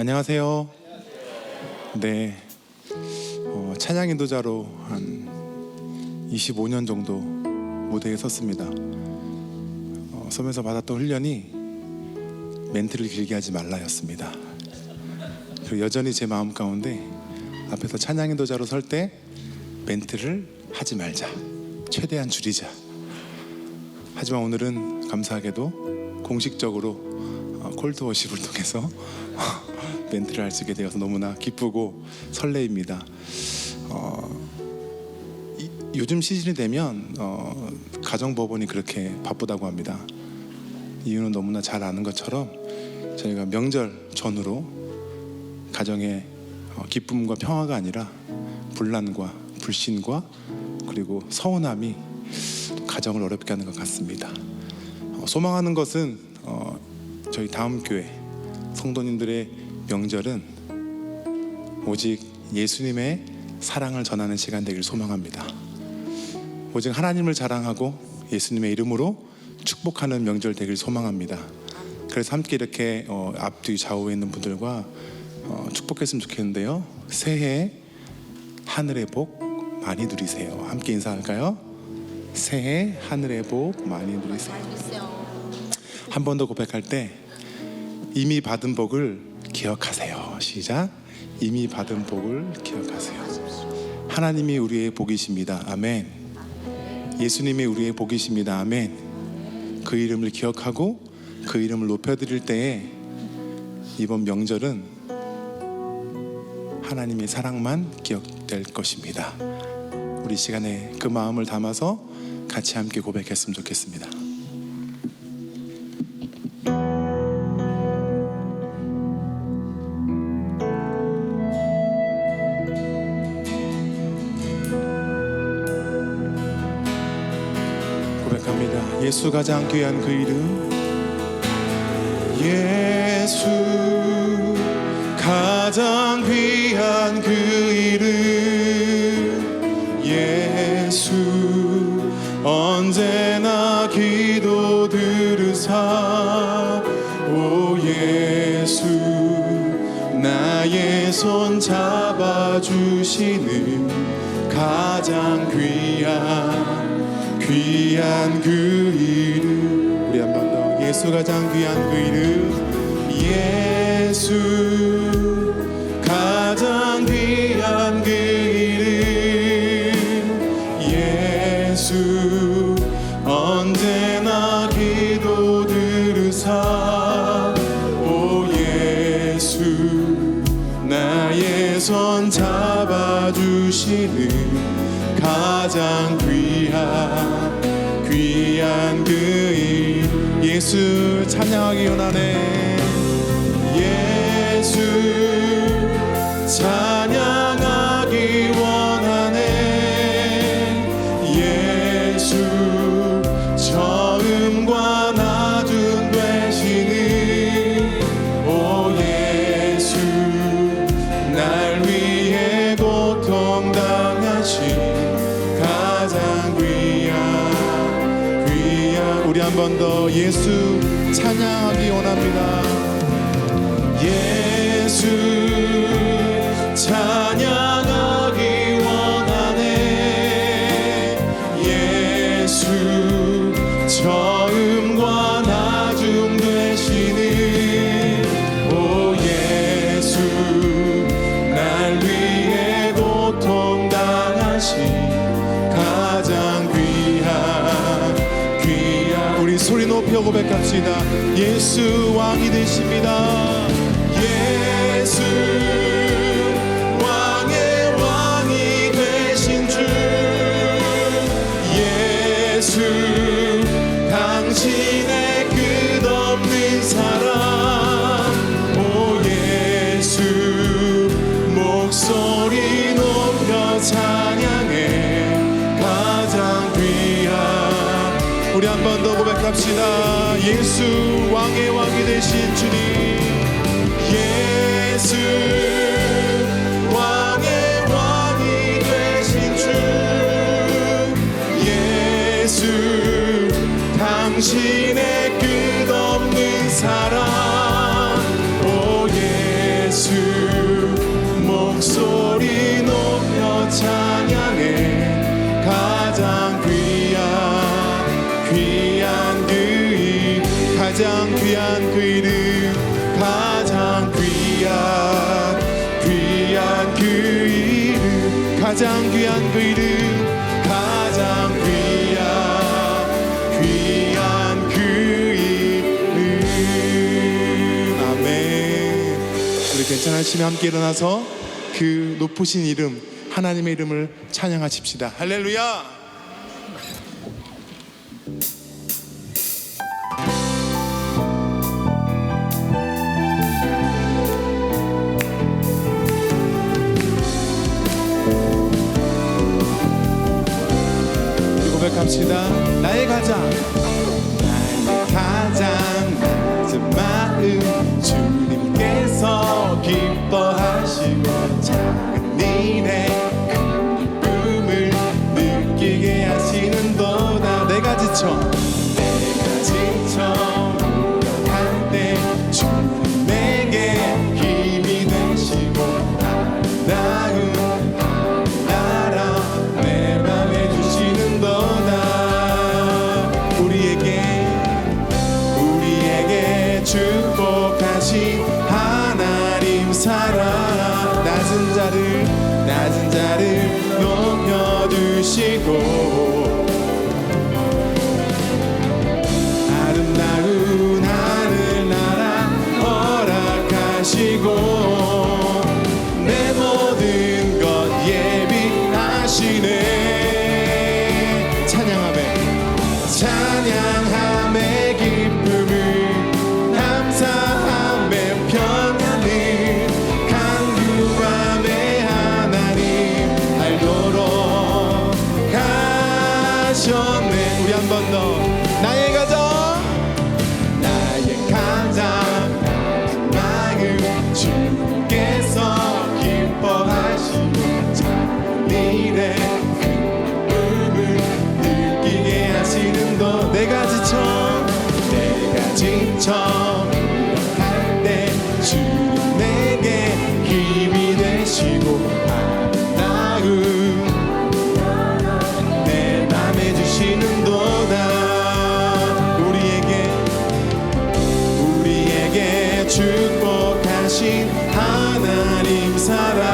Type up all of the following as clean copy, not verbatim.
안녕하세요. 네, 찬양 인도자로 한 25년 정도 무대에 섰습니다. 서면서 받았던 훈련이 멘트를 길게 하지 말라였습니다. 그리고 여전히 제 마음 가운데 앞에서 찬양 인도자로 설 때 멘트를 하지 말자, 최대한 줄이자. 하지만 오늘은 감사하게도 공식적으로 콜드 워십을 통해서 멘트를 할 수 있게 되어서 너무나 기쁘고 설레입니다. 요즘 시즌이 되면 가정법원이 그렇게 바쁘다고 합니다. 이유는 너무나 잘 아는 것처럼 저희가 명절 전후로 가정의 기쁨과 평화가 아니라 분란과 불신과 그리고 서운함이 가정을 어렵게 하는 것 같습니다. 소망하는 것은 저희 다음 교회 성도님들의 명절은 오직 예수님의 사랑을 전하는 시간 되길 소망합니다. 오직 하나님을 자랑하고 예수님의 이름으로 축복하는 명절 되길 소망합니다. 그래서 함께 이렇게 앞뒤 좌우에 있는 분들과 축복했으면 좋겠는데요. 새해 하늘의 복 많이 누리세요. 함께 인사할까요? 새해 하늘의 복 많이 누리세요. 한 번 더 고백할 때 이미 받은 복을 기억하세요. 시작. 이미 받은 복을 기억하세요. 하나님이 우리의 복이십니다. 아멘. 예수님이 우리의 복이십니다. 아멘. 그 이름을 기억하고 그 이름을 높여드릴 때에 이번 명절은 하나님의 사랑만 기억될 것입니다. 우리 시간에 그 마음을 담아서 같이 함께 고백했으면 좋겠습니다. 예수 가장 귀한 그 이름, 예수 가장 귀한 그 이름, 예수 언제나 기도 들으사, 오 예수 나의 손 잡아주시는 가장 귀한 그 이름. 우리 한 번 더. 예수 가장 귀한 그 이름, 예수 가장 귀한 그 이름, 예수 언제나 기도 들으사, 오 예수 나의 손 잡아주시는 가장 귀한 그 이름. 예수 찬양하기 원하네. 예수 찬양하기 원하네. 예수 처음과 나중 되시는, 오 예수 날 위해 고통당하신 우리 한 번 더 예수 찬양하기 원합니다. 예수 찬양하기 원하네. 예수 처음과 나중 되시는, 오 예수 날 위해 고통당하신 가장 우리 소리 높여 고백합시다. 예수 왕이 되십니다. 예수 왕의 왕이 되신 주, 예수 당신의 끝없는 사랑, 오 예수 목소리 높여 찬양해 가장 우리 한 번 더 고백합시다. 예수 왕의 왕이 되신 주님, 예수 왕의 왕이 되신 주, 예수 당신의 끝없는 사랑, 오 예수 예수 목소리 높여 찬양해 가장 귀한 그 이름 가장 귀한 그 이름 가장 귀한 그 이름 가장 귀한 그 이름 가장 귀한 그 이름 아멘. 우리 괜찮으시면 함께 일어나서 그 높으신 이름 하나님의 이름을 찬양하십시다. 할렐루야. 고백합시다. 나의 가장 낮은 마음 주님께서 기뻐하시고 작은 일에 큰 기쁨을 느끼게 하시는도다. 내가 지쳐 무력할 때 주님 내게 힘이 되시고 아름다운 나라 내 맘에 주시는도다. 우리에게 축복하신 하나님 사랑 낮은 자를 높여주시고 아름다운 하늘나라 허락하시고 내 모든 것 예비하시네. 찬양함의 기쁨을 감사함의 평안을 간구함의 하나님 알도록 하셨네. 우리 한 번 더. 나의 가장 마음 주께서 기뻐하시고 작은 일에 큰 기쁨을 느끼게 하시는도. 내가 지쳐 무력할 때 주님 내게 힘이 되시고 아름다운 내 맘에 주시는도다. 우리에게 축복하신 하나님 사랑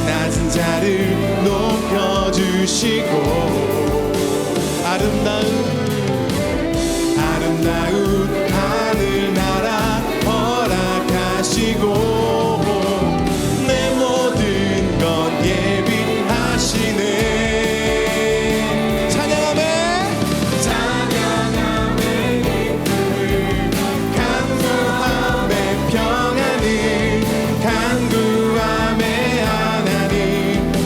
낮은 자를 높여주시고 아름다운 하늘나라 허락하시고 내 모든 것 예비하시네. 찬양함의 기쁨을 감사함의 평안을 간구함의 하나님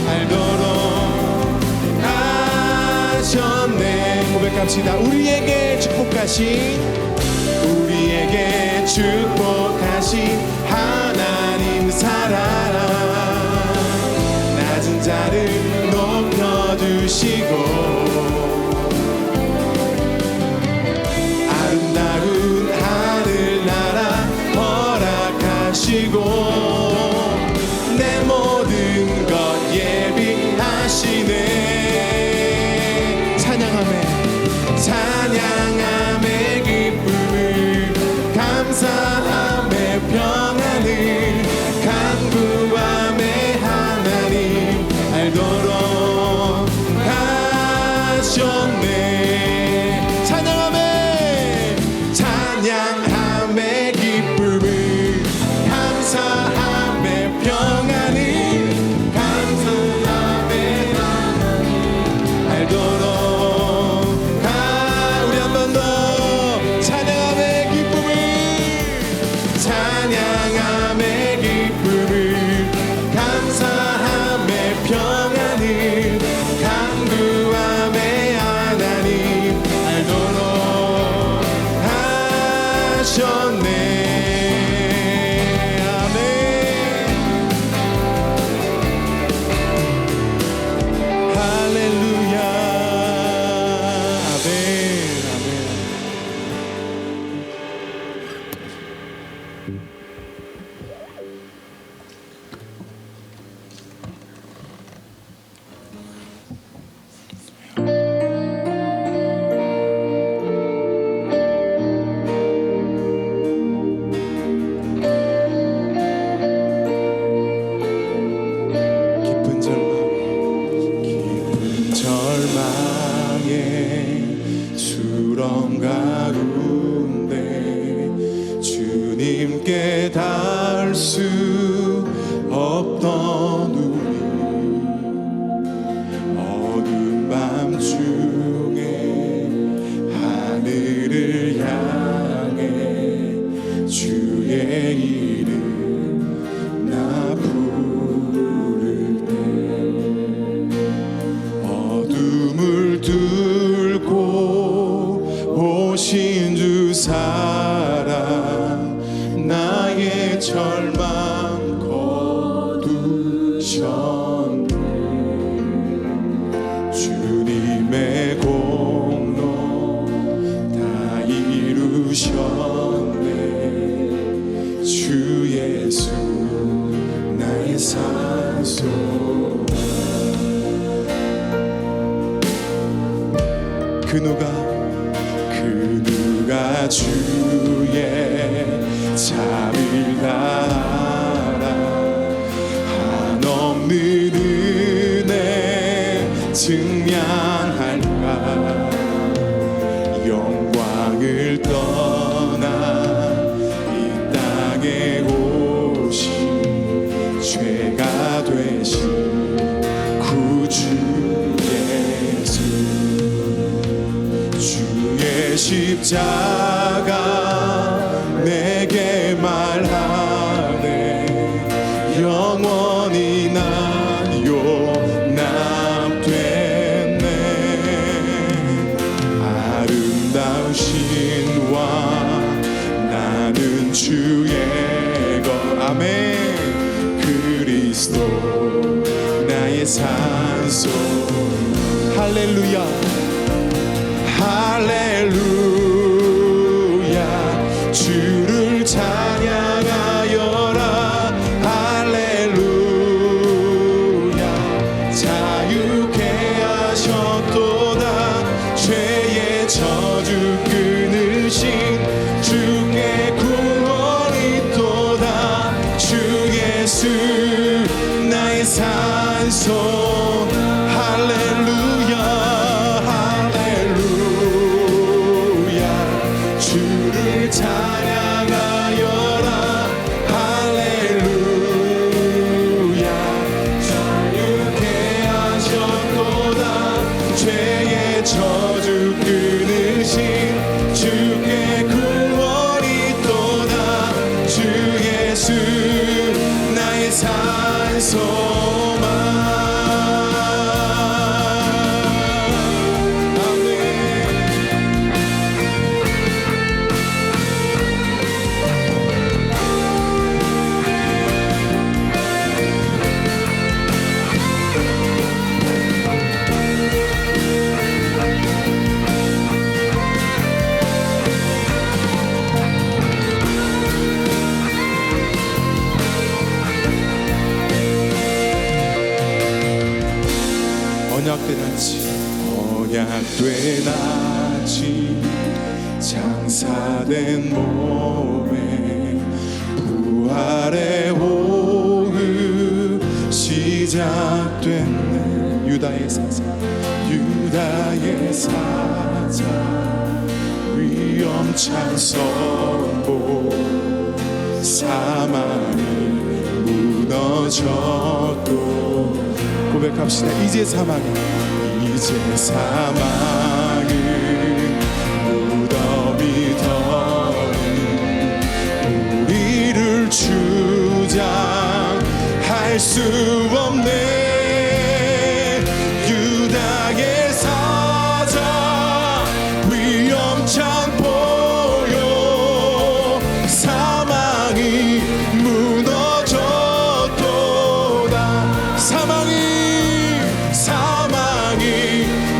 알도록 하셨네. 고백합시다. 우리에게 축복하신 하나님 사랑 낮은 자를 높여주시고 아름다운 하늘나라 허락하시고 내 모든 것 예비하시네. 찬양함의 기쁨을 감사함의 평안을 간구함의 하나님 알도록 하셨네. 찬양함의 기쁨을 감사함의 평안을 감사함의 하나님 알도록 꿈에 닿을 수 없던 우리 어두운 밤중에 하늘을 향해 주의 이름 나 부를 때 어둠을 뚫고 오신 주 사랑 나의 절망 거두셨네 주님의 공로 다 이루셨네 주 예수 나의 산소 그 누가 주의 자비를 알아 한없는 은혜 증명할까 영광을 떠나 이 땅에 오신 죄가 되신 구주 예수 주의 십자가 내게 말하네 영원히 난 용납됐네 아름다운 신과 나는 주의 것 아멘 그리스도 나의 산소 할렐루야 할렐루야 주를 찬양하여라 할렐루야 자유케 하셨도다 죄의 저주 끊으신 주께 구원이 있도다 주 예수 나의 산소 할렐루야 주를 찬양하여라 할렐루야 자유케 하셨도다 죄의 저주 끊으신 주께 구원이 있도다 주 예수 나의 산소만 언약된 아침 장사된 몸에 부활의 오후 시작됐네 유다의 사자 위험찬 선고 사망이 무너졌고 고백합시다 이제 사망은 무덤이 더는 우리를 주장할 수 없네 유다의 사자 위험찬 보혈 사망이 무너졌도다 사망이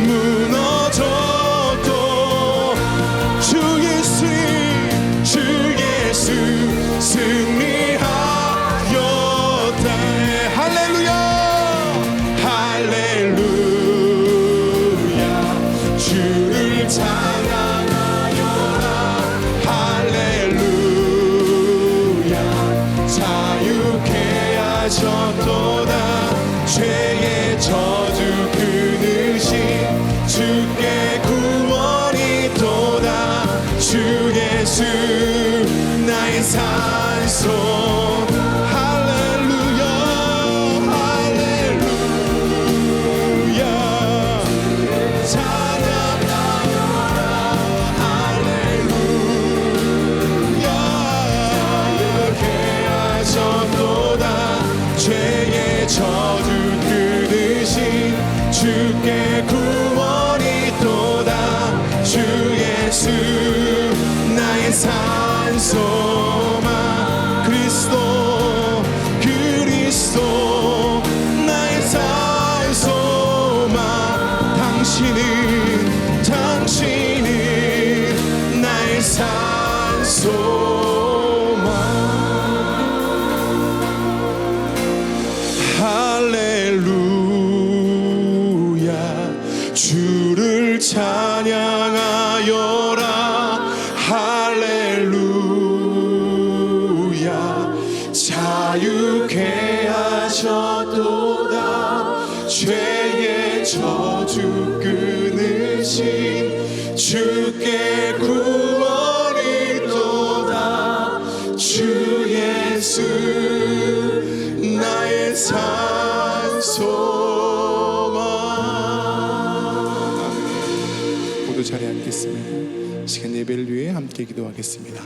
무너졌도 주 예수 승리하였다 할렐루야 할렐루야 주를 찬양하여라 할렐루야 자유케 하셨도다 죄의 저주 끊으신 주께 구원이 도다 주 예수 나의 산소 죄의 저주 끊으신 주께 구원이 또다. 주 예수 나의 산소망 그리스도 나의 산소망. 당신은 나의 산소망. 할렐루야 주를 찬양하여라. 할렐루야 자유케 하셨도다. 죄의 저주 끊으신 주께 구원이 또다. 주 예수 나의 산소망. 모두 자리에 앉겠습니다. 시간 예배를 위해 함께 기도하겠습니다.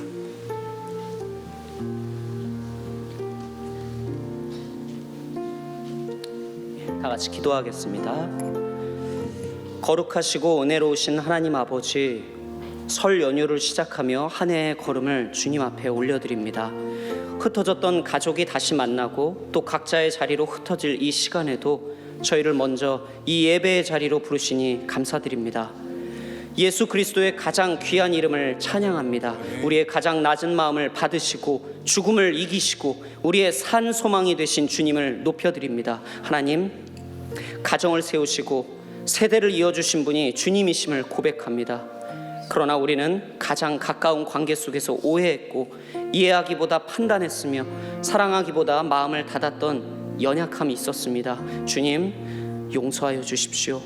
다 같이 기도하겠습니다. 거룩하시고 은혜로우신 하나님 아버지, 설 연휴를 시작하며 한 해의 걸음을 주님 앞에 올려드립니다. 흩어졌던 가족이 다시 만나고 또 각자의 자리로 흩어질 이 시간에도 저희를 먼저 이 예배의 자리로 부르시니 감사드립니다. 예수 그리스도의 가장 귀한 이름을 찬양합니다. 우리의 가장 낮은 마음을 받으시고 죽음을 이기시고 우리의 산 소망이 되신 주님을 높여드립니다. 하나님, 가정을 세우시고 세대를 이어주신 분이 주님이심을 고백합니다. 그러나 우리는 가장 가까운 관계 속에서 오해했고 이해하기보다 판단했으며 사랑하기보다 마음을 닫았던 연약함이 있었습니다. 주님, 용서하여 주십시오.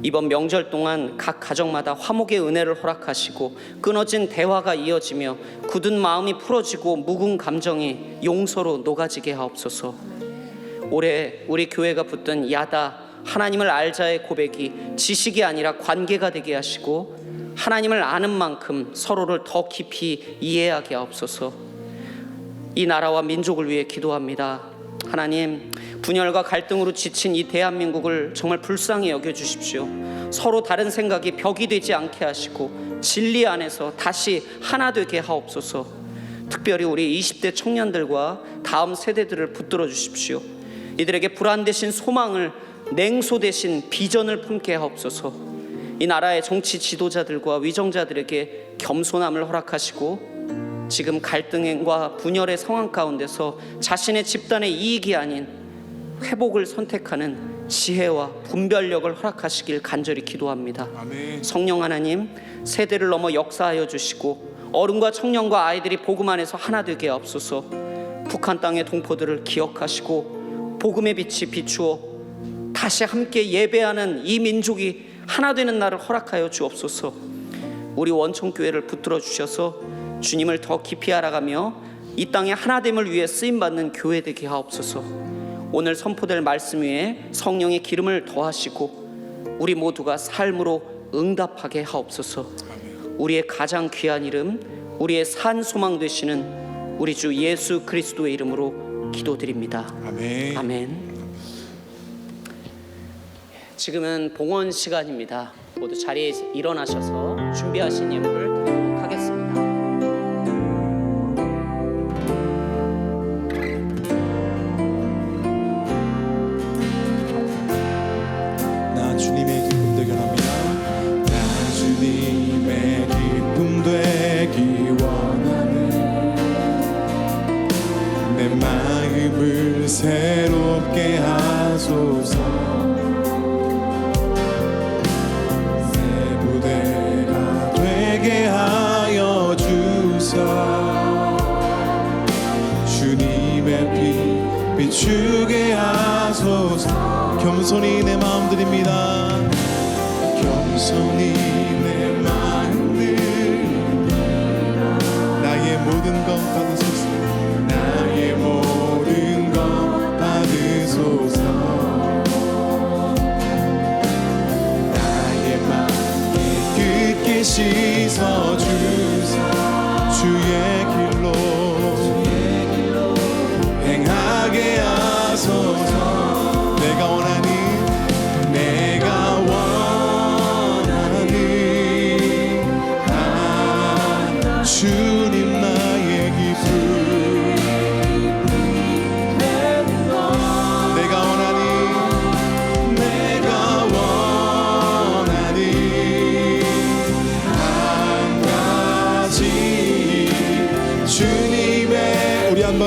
이번 명절 동안 각 가정마다 화목의 은혜를 허락하시고 끊어진 대화가 이어지며 굳은 마음이 풀어지고 묵은 감정이 용서로 녹아지게 하옵소서. 올해 우리 교회가 붙든 야다 하나님을 알자의 고백이 지식이 아니라 관계가 되게 하시고 하나님을 아는 만큼 서로를 더 깊이 이해하게 하옵소서. 이 나라와 민족을 위해 기도합니다. 하나님, 분열과 갈등으로 지친 이 대한민국을 정말 불쌍히 여겨주십시오. 서로 다른 생각이 벽이 되지 않게 하시고 진리 안에서 다시 하나 되게 하옵소서. 특별히 우리 20대 청년들과 다음 세대들을 붙들어 주십시오. 이들에게 불안 대신 소망을, 냉소 대신 비전을 품게 하옵소서. 이 나라의 정치 지도자들과 위정자들에게 겸손함을 허락하시고 지금 갈등과 분열의 상황 가운데서 자신의 집단의 이익이 아닌 회복을 선택하는 지혜와 분별력을 허락하시길 간절히 기도합니다. 아멘. 성령 하나님, 세대를 넘어 역사하여 주시고 어른과 청년과 아이들이 복음 안에서 하나 되게 하옵소서. 북한 땅의 동포들을 기억하시고 복음의 빛이 비추어 다시 함께 예배하는 이 민족이 하나 되는 날을 허락하여 주옵소서. 우리 원청교회를 붙들어 주셔서 주님을 더 깊이 알아가며 이 땅의 하나됨을 위해 쓰임받는 교회 되게 하옵소서. 오늘 선포될 말씀 위에 성령의 기름을 더하시고 우리 모두가 삶으로 응답하게 하옵소서. 우리의 가장 귀한 이름, 우리의 산 소망 되시는 우리 주 예수 그리스도의 이름으로 기도드립니다. 아멘. 아멘. 지금은 봉헌 시간입니다. 모두 자리에 일어나셔서 준비하신 예물을 드리도록 하겠습니다. 나 주님의 기쁨 되게 합니다. 나 주님의 기쁨 되기 원하네. 내 마음을 새롭게 하소서. 하여 주사. 주님의 피 비추게 하소서. 겸손히 내 마음 드립니다. 겸손히 내 마음 드립니다. 나의 모든 것 받으소서. 나의 모든 것 받으소서. 나의 마음 끝게 씻어 주사. 주의 길로 행하게 하소서.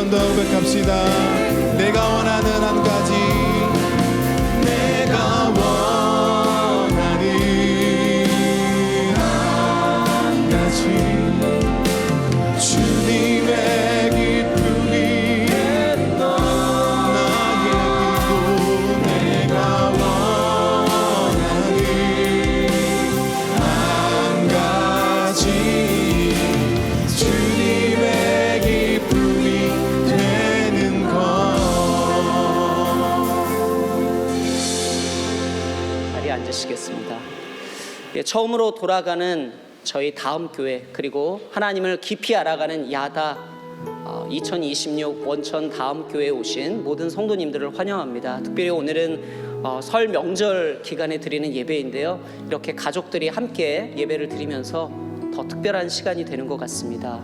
번 더 고백합시다. 내가 원하는 한 가지, 내가 원하는 한 가지, 주님의 기쁨이 나의 기도. 내가 원하는 한 가지, 주님의 기쁨이 되는 것. 자리에 앉으시겠습니다. 예, 처음으로 돌아가는 저희 다음 교회, 그리고 하나님을 깊이 알아가는 야다 2026 원천 다음 교회에 오신 모든 성도님들을 환영합니다. 특별히 오늘은 설 명절 기간에 드리는 예배인데요, 이렇게 가족들이 함께 예배를 드리면서 더 특별한 시간이 되는 것 같습니다.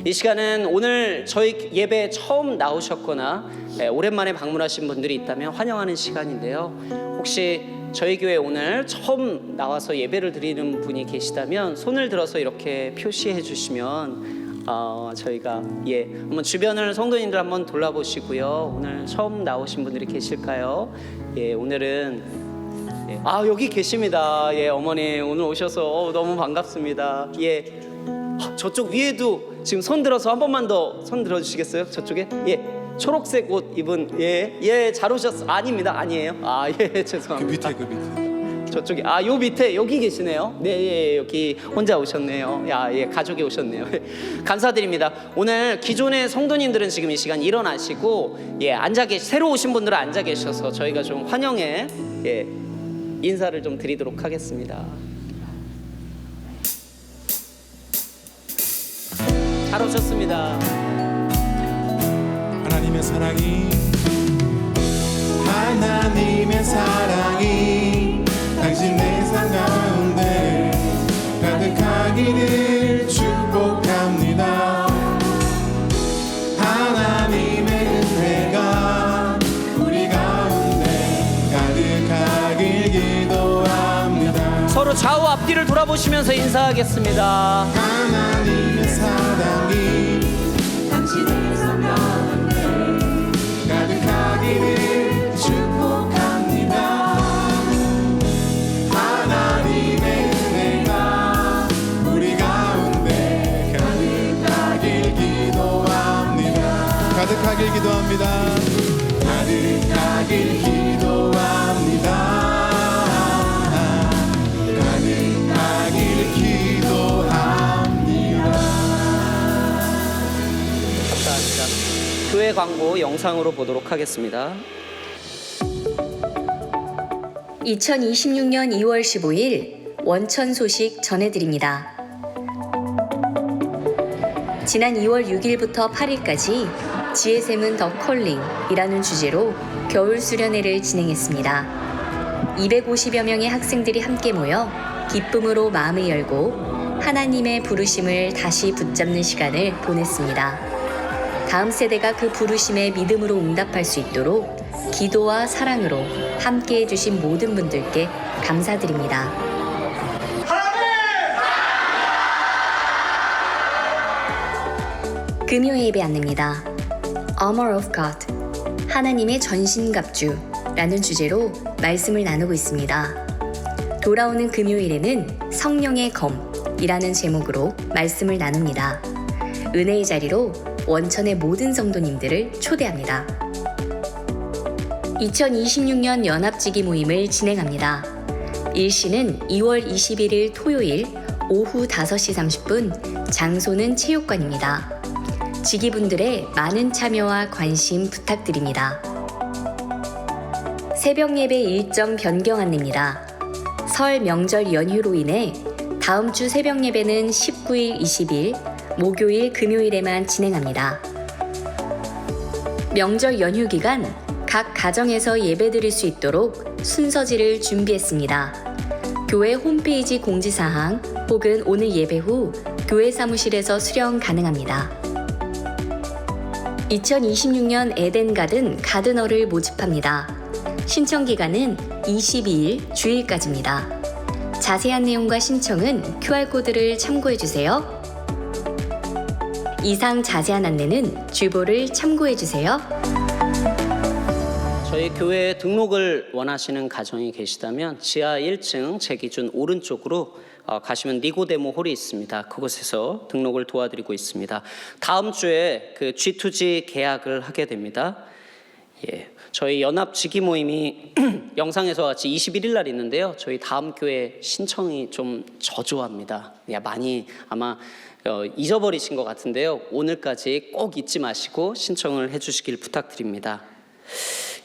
이 시간은 오늘 저희 예배에 처음 나오셨거나 오랜만에 방문하신 분들이 있다면 환영하는 시간인데요, 혹시 저희 교회 오늘 처음 나와서 예배를 드리는 분이 계시다면 손을 들어서 이렇게 표시해 주시면 저희가 한번 주변을 성도님들 한번 돌아보시고요. 오늘 처음 나오신 분들이 계실까요? 오늘은 여기 계십니다. 어머니 오늘 오셔서 너무 반갑습니다. 저쪽 위에도 지금 손 들어서 한 번만 더 손 들어 주시겠어요? 저쪽에 초록색 옷 입은 잘 오셨어. 아닙니다. 아니에요. 죄송합니다. 그 밑에 저쪽에 요 밑에 여기 계시네요. 네, 여기 혼자 오셨네요. 가족이 오셨네요. 감사드립니다. 오늘 기존의 성도님들은 지금 이 시간 일어나시고 새로 오신 분들은 앉아 계셔서 저희가 좀 환영해 인사를 좀 드리도록 하겠습니다. 잘 오셨습니다. 하나님의 사랑이 당신 내 삶 가운데 가득하기를 축복합니다. 하나님의 은혜가 우리 가운데 가득하길 기도합니다. 서로 좌우 앞뒤를 돌아보시면서 인사하겠습니다. 하나님의 사랑이 당신의 삶 가운데 가득하기를 축복합니다. 하나님의 은혜가 우리 가운데 가득하길 기도합니다. 가득하길 기도합니다. 가득하길 기도합니다. 가득하길 기도합니다. 감사합니다. 교회 광고 영상으로 보도록 하겠습니다. 2026년 2월 15일 원천 소식 전해드립니다. 지난 2월 6일부터 8일까지 GSM은 더 콜링이라는 주제로 겨울 수련회를 진행했습니다. 250여 명의 학생들이 함께 모여 기쁨으로 마음을 열고 하나님의 부르심을 다시 붙잡는 시간을 보냈습니다. 다음 세대가 그 부르심에 믿음으로 응답할 수 있도록 기도와 사랑으로 함께 해주신 모든 분들께 감사드립니다. 금요 예배 안내입니다. Armor of God, 하나님의 전신갑주라는 주제로 말씀을 나누고 있습니다. 돌아오는 금요일에는 성령의 검이라는 제목으로 말씀을 나눕니다. 은혜의 자리로 원천의 모든 성도님들을 초대합니다. 2026년 연합지기 모임을 진행합니다. 일시는 2월 21일 토요일 오후 5시 30분, 장소는 체육관입니다. 지기분들의 많은 참여와 관심 부탁드립니다. 새벽 예배 일정 변경 안내입니다. 설 명절 연휴로 인해 다음 주 새벽 예배는 19일, 20일, 목요일, 금요일에만 진행합니다. 명절 연휴 기간 각 가정에서 예배드릴 수 있도록 순서지를 준비했습니다. 교회 홈페이지 공지사항 혹은 오늘 예배 후 교회 사무실에서 수령 가능합니다. 2026년 에덴가든 가드너를 모집합니다. 신청 기간은 22일 주일까지입니다. 자세한 내용과 신청은 QR코드를 참고해주세요. 이상 자세한 안내는 주보를 참고해 주세요. 저희 교회에 등록을 원하시는 가정이 계시다면 지하 1층 제 기준 오른쪽으로 가시면 니고데모 홀이 있습니다. 그곳에서 등록을 도와드리고 있습니다. 다음 주에 그 G2G 계약을 하게 됩니다. 예, 저희 연합 직위 모임이 영상에서 같이 21일 날 있는데요. 저희 다음 교회 신청이 좀 저조합니다. 많이 아마 잊어버리신 것 같은데요. 오늘까지 꼭 잊지 마시고 신청을 해주시길 부탁드립니다.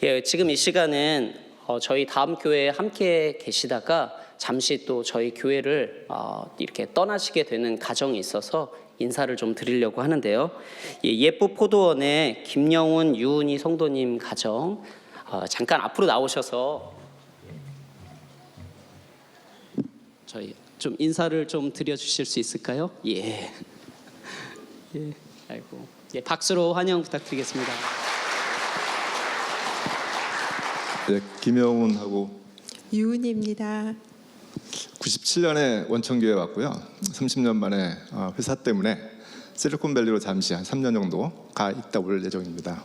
예, 지금 이 시간은 저희 다음 교회에 함께 계시다가 잠시 또 저희 교회를 이렇게 떠나시게 되는 가정이 있어서 인사를 좀 드리려고 하는데요. 예쁘 포도원의 김영훈, 유은희 성도님 가정 잠깐 앞으로 나오셔서 저희 좀 인사를 좀 드려주실 수 있을까요? 예. 예. 아이고. 예, 박수로 환영 부탁드리겠습니다. 네, 김영훈하고 유은입니다. 97년에 원천교회 왔고요. 30년 만에 회사 때문에 실리콘밸리로 잠시 한 3년 정도 가 있다 올 예정입니다.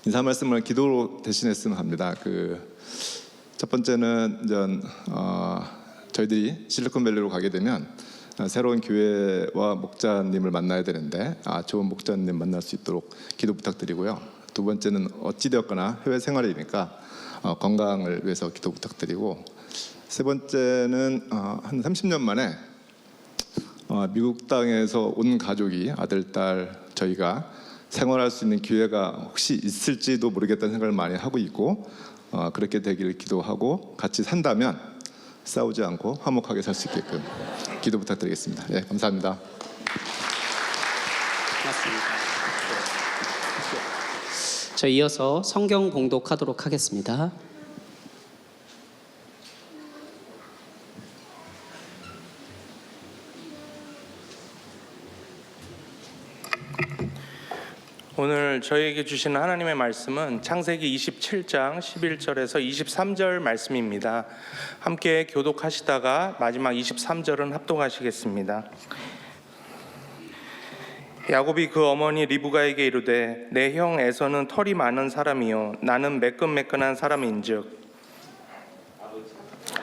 인사 말씀을 기도로 대신했으면 합니다. 첫 번째는 저희들이 실리콘밸리로 가게 되면 새로운 교회와 목자님을 만나야 되는데 좋은 목자님 만날 수 있도록 기도 부탁드리고요. 두 번째는 어찌되었거나 해외 생활이니까 건강을 위해서 기도 부탁드리고, 세 번째는 한 30년 만에 미국 땅에서 온 가족이 아들, 딸 저희가 생활할 수 있는 기회가 혹시 있을지도 모르겠다는 생각을 많이 하고 있고, 그렇게 되기를 기도하고 같이 산다면 싸우지 않고 화목하게 살 수 있게끔 기도 부탁드리겠습니다. 예, 감사합니다. 고맙습니다. 저 이어서 성경 봉독하도록 하겠습니다. 오늘 저희에게 주시는 하나님의 말씀은 창세기 27장 11절에서 23절 말씀입니다. 함께 교독하시다가 마지막 23절은 합독하시겠습니다. 야곱이 그 어머니 리브가에게 이르되 내 형 에서는 털이 많은 사람이요 나는 매끈매끈한 사람인즉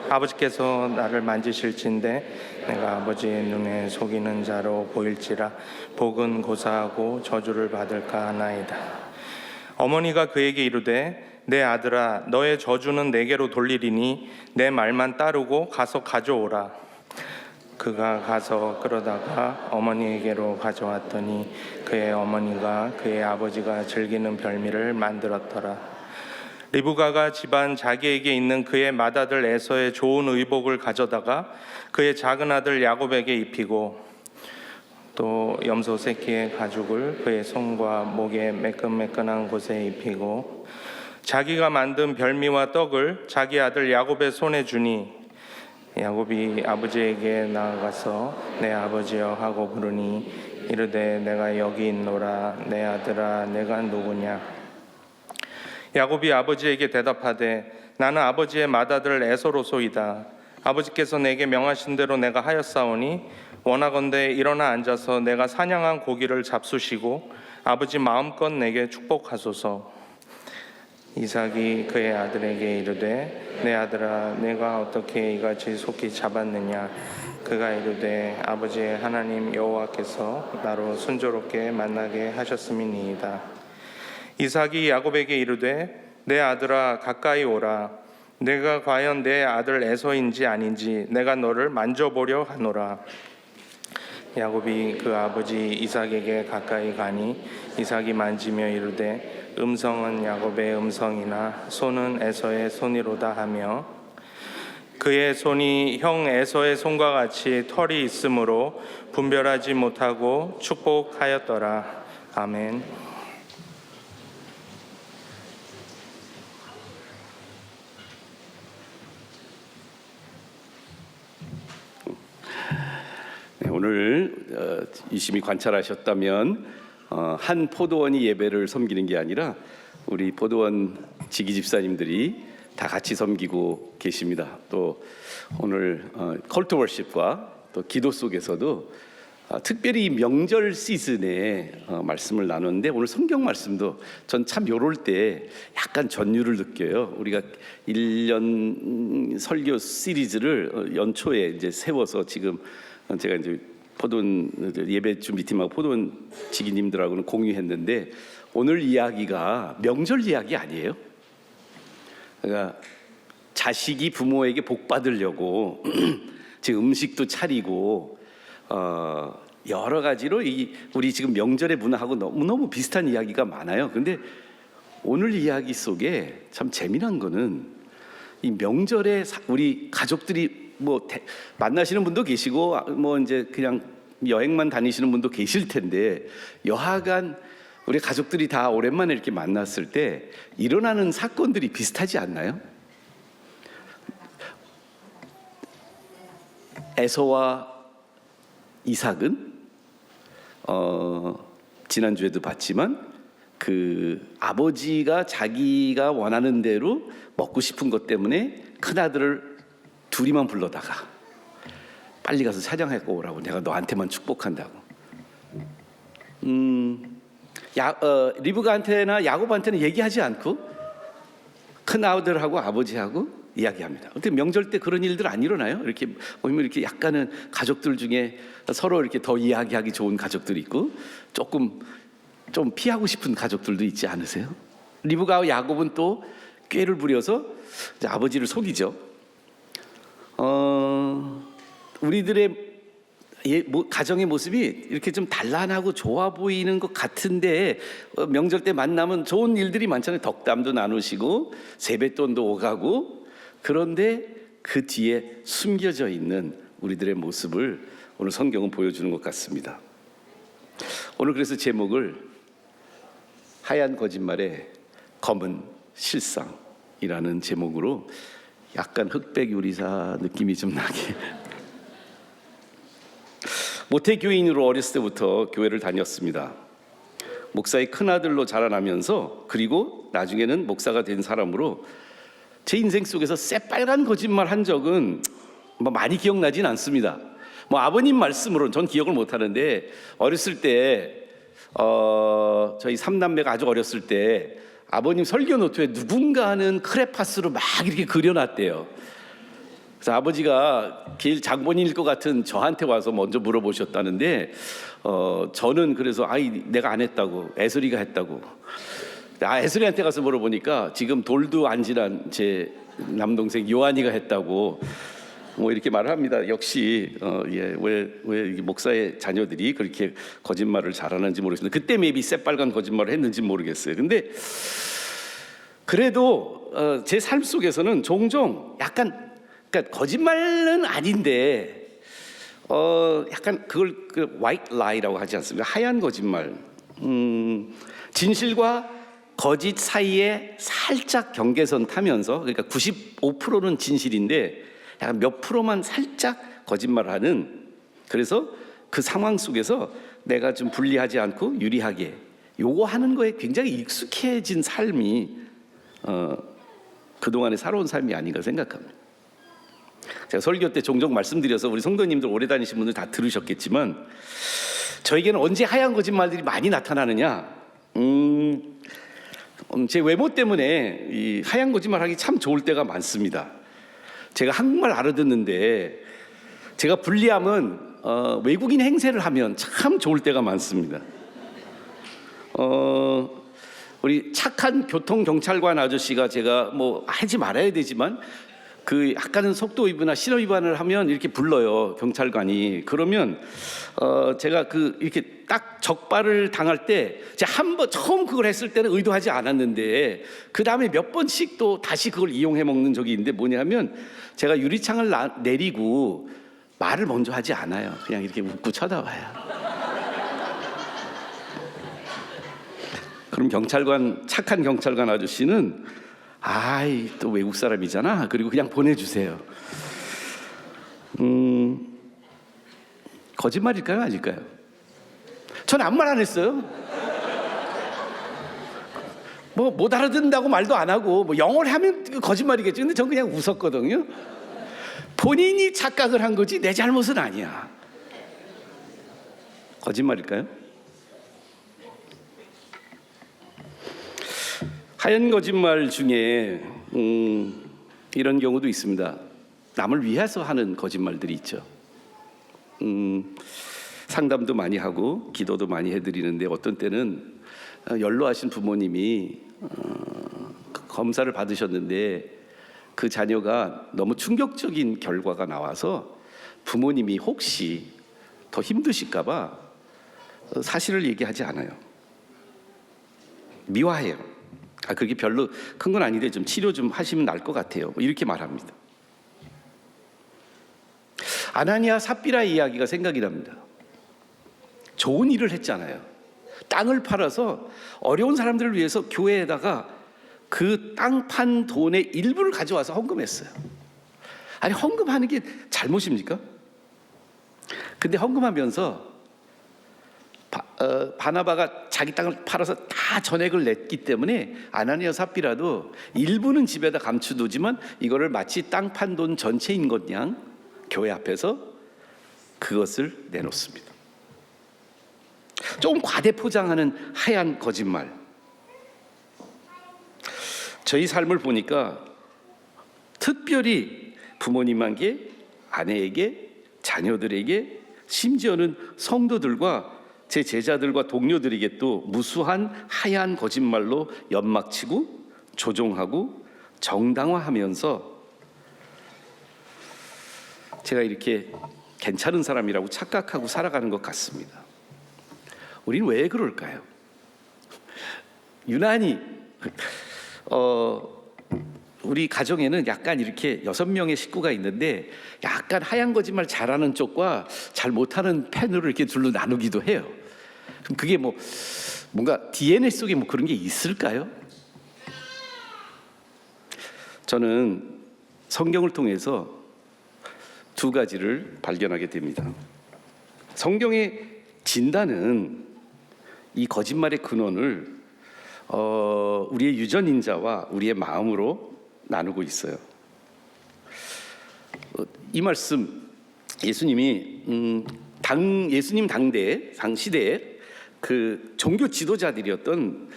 아버지께서 나를 만지실진데 내가 아버지의 눈에 속이는 자로 보일지라 복은 고사하고 저주를 받을까 하나이다. 어머니가 그에게 이르되 내 아들아 너의 저주는 내게로 돌리리니 내 말만 따르고 가서 가져오라. 그가 가서 끌어다가 어머니에게로 가져왔더니 그의 어머니가 그의 아버지가 즐기는 별미를 만들었더라. 리브가가 집안 자기에게 있는 그의 맏아들 에서의 좋은 의복을 가져다가 그의 작은 아들 야곱에게 입히고 또 염소 새끼의 가죽을 그의 손과 목의 매끈매끈한 곳에 입히고 자기가 만든 별미와 떡을 자기 아들 야곱의 손에 주니 야곱이 아버지에게 나아가서 내 아버지여 하고 부르니 이르되 내가 여기 있노라. 내 아들아 내가 누구냐. 야곱이 아버지에게 대답하되 나는 아버지의 맏아들 에서로소이다. 아버지께서 내게 명하신 대로 내가 하였사오니 원하건대 일어나 앉아서 내가 사냥한 고기를 잡수시고 아버지 마음껏 내게 축복하소서. 이삭이 그의 아들에게 이르되 내 아들아 내가 어떻게 이같이 속히 잡았느냐. 그가 이르되 아버지의 하나님 여호와께서 나로 순조롭게 만나게 하셨음이니이다. 이삭이 야곱에게 이르되 내 아들아 가까이 오라. 내가 과연 내 아들 에서인지 아닌지 내가 너를 만져보려 하노라. 야곱이 그 아버지 이삭에게 가까이 가니 이삭이 만지며 이르되 음성은 야곱의 음성이나 손은 에서의 손이로다 하며 그의 손이 형 에서의 손과 같이 털이 있으므로 분별하지 못하고 축복하였더라. 아멘. 네, 오늘 유심히 관찰하셨다면 한 포도원이 예배를 섬기는 게 아니라 우리 포도원 지기 집사님들이 다 같이 섬기고 계십니다. 또 오늘 컬트 월십과 또 기도 속에서도 특별히 이 명절 시즌에 말씀을 나누는데 오늘 성경 말씀도 전 참 요럴 때 약간 전율을 느껴요. 우리가 1년 설교 시리즈를 연초에 이제 세워서 지금 제가 이제 포도원 예배 준비팀하고 포도원 지기님들하고는 공유했는데 오늘 이야기가 명절 이야기 아니에요. 그러니까 자식이 부모에게 복 받으려고 지금 음식도 차리고 여러 가지로 우리 지금 명절의 문화하고 너무 비슷한 이야기가 많아요. 근데 오늘 이야기 속에 참 재미난 거는 이 명절에 우리 가족들이 뭐 만나시는 분도 계시고 뭐 이제 그냥 여행만 다니시는 분도 계실 텐데 여하간 우리 가족들이 다 오랜만에 이렇게 만났을 때 일어나는 사건들이 비슷하지 않나요? 에서와 이삭은 지난주에도 봤지만 그 아버지가 자기가 원하는 대로 먹고 싶은 것 때문에 큰아들을 둘이만 불러다가 빨리 가서 사냥하고 오라고, 내가 너한테만 축복한다고. 리브가한테나 야곱한테는 얘기하지 않고 큰아들하고 아버지하고 이야기합니다. 근데 명절 때 그런 일들 안 일어나요? 이렇게 보면 이렇게 약간은 가족들 중에 서로 이렇게 더 이야기하기 좋은 가족들이 있고 조금 좀 피하고 싶은 가족들도 있지 않으세요? 리브가와 야곱은 또 꾀를 부려서 이제 아버지를 속이죠. 우리들의 가정의 모습이 이렇게 좀 단란하고 좋아 보이는 것 같은데 명절 때 만나면 좋은 일들이 많잖아요. 덕담도 나누시고 세뱃돈도 오가고. 그런데 그 뒤에 숨겨져 있는 우리들의 모습을 오늘 성경은 보여주는 것 같습니다. 오늘 그래서 제목을 하얀 거짓말의 검은 실상이라는 제목으로 약간 흑백 요리사 느낌이 좀 나게. 모태교인으로 어렸을 때부터 교회를 다녔습니다. 목사의 큰아들로 자라나면서 그리고 나중에는 목사가 된 사람으로 제 인생 속에서 새빨간 거짓말 한 적은 뭐 많이 기억나진 않습니다. 뭐 아버님 말씀으로는 전 기억을 못 하는데 어렸을 때 저희 삼남매가 아주 어렸을 때 아버님 설교 노트에 누군가는 크레파스로 막 이렇게 그려놨대요. 그래서 아버지가 길 장본인일 것 같은 저한테 와서 먼저 물어보셨다는데 저는 그래서 내가 안 했다고, 애슬이가 했다고. 애슬이한테 가서 물어보니까 지금 돌도 안 지난 제 남동생 요한이가 했다고 뭐 이렇게 말을 합니다. 역시 왜 목사의 자녀들이 그렇게 거짓말을 잘하는지 모르겠는데 그때 maybe 새빨간 거짓말을 했는지 모르겠어요. 근데 그래도 제 삶 속에서는 종종 약간, 그러니까 거짓말은 아닌데 약간 그걸 white lie라고 하지 않습니까? 하얀 거짓말. 진실과 거짓 사이에 살짝 경계선 타면서, 그러니까 95%는 진실인데 약간 몇 프로만 살짝 거짓말하는, 그래서 그 상황 속에서 내가 좀 불리하지 않고 유리하게 요거 하는 거에 굉장히 익숙해진 삶이 그동안에 살아온 삶이 아닌가 생각합니다. 제가 설교 때 종종 말씀드려서 우리 성도님들 오래 다니신 분들 다 들으셨겠지만 저에게는 언제 하얀 거짓말들이 많이 나타나느냐, 제 외모 때문에 이 하얀 거짓말 하기 참 좋을 때가 많습니다. 제가 한국말 알아듣는데 제가 불리하면 외국인 행세를 하면 참 좋을 때가 많습니다. 우리 착한 교통경찰관 아저씨가 제가 뭐 하지 말아야 되지만 그 약간은 속도 위반이나 신호 위반을 하면 이렇게 불러요, 경찰관이. 그러면 제가 이렇게 딱 적발을 당할 때 제가 한 번 처음 그걸 했을 때는 의도하지 않았는데 그 다음에 몇 번씩 또 다시 그걸 이용해 먹는 적이 있는데 뭐냐면 제가 유리창을 내리고 말을 먼저 하지 않아요. 그냥 이렇게 웃고 쳐다봐요. 그럼 착한 경찰관 아저씨는 또 외국 사람이잖아. 그리고 그냥 보내주세요. 거짓말일까요? 아닐까요? 전 아무 말 안 했어요. 뭐 못 알아듣는다고 말도 안 하고 뭐 영어를 하면 거짓말이겠죠. 근데 전 그냥 웃었거든요. 본인이 착각을 한 거지 내 잘못은 아니야. 거짓말일까요? 하얀 거짓말 중에 이런 경우도 있습니다. 남을 위해서 하는 거짓말들이 있죠. 상담도 많이 하고 기도도 많이 해드리는데 어떤 때는 연로하신 부모님이 검사를 받으셨는데 그 자녀가 너무 충격적인 결과가 나와서 부모님이 혹시 더 힘드실까 봐 사실을 얘기하지 않아요. 미화해요. 그게 별로 큰 건 아닌데 좀 치료 좀 하시면 나을 것 같아요. 이렇게 말합니다. 아나니아 삽비라 이야기가 생각이 납니다. 좋은 일을 했잖아요. 땅을 팔아서 어려운 사람들을 위해서 교회에다가 그 땅 판 돈의 일부를 가져와서 헌금했어요. 아니, 헌금하는 게 잘못입니까? 근데 헌금하면서 바나바가 자기 땅을 팔아서 다 전액을 냈기 때문에 아나니아 삽비라도 일부는 집에다 감추두지만 이거를 마치 땅 판 돈 전체인 것 양 교회 앞에서 그것을 내놓습니다. 조금 과대 포장하는 하얀 거짓말. 저희 삶을 보니까 특별히 부모님에게, 아내에게, 자녀들에게, 심지어는 성도들과 제 제자들과 동료들에게 또 무수한 하얀 거짓말로 연막치고 조종하고 정당화하면서 제가 이렇게 괜찮은 사람이라고 착각하고 살아가는 것 같습니다. 우리는 왜 그럴까요? 유난히 우리 가정에는 약간 이렇게 6명의 식구가 있는데 약간 하얀 거짓말 잘하는 쪽과 잘 못하는 편으로 이렇게 둘로 나누기도 해요. 그럼 그게 뭔가 DNA 속에 그런 게 있을까요? 저는 성경을 통해서 2가지를 발견하게 됩니다. 성경의 진단은 이 거짓말의 근원을 우리의 유전인자와 우리의 마음으로 나누고 있어요. 이 말씀 예수님이 예수님 당 시대에 그 종교 지도자들이었던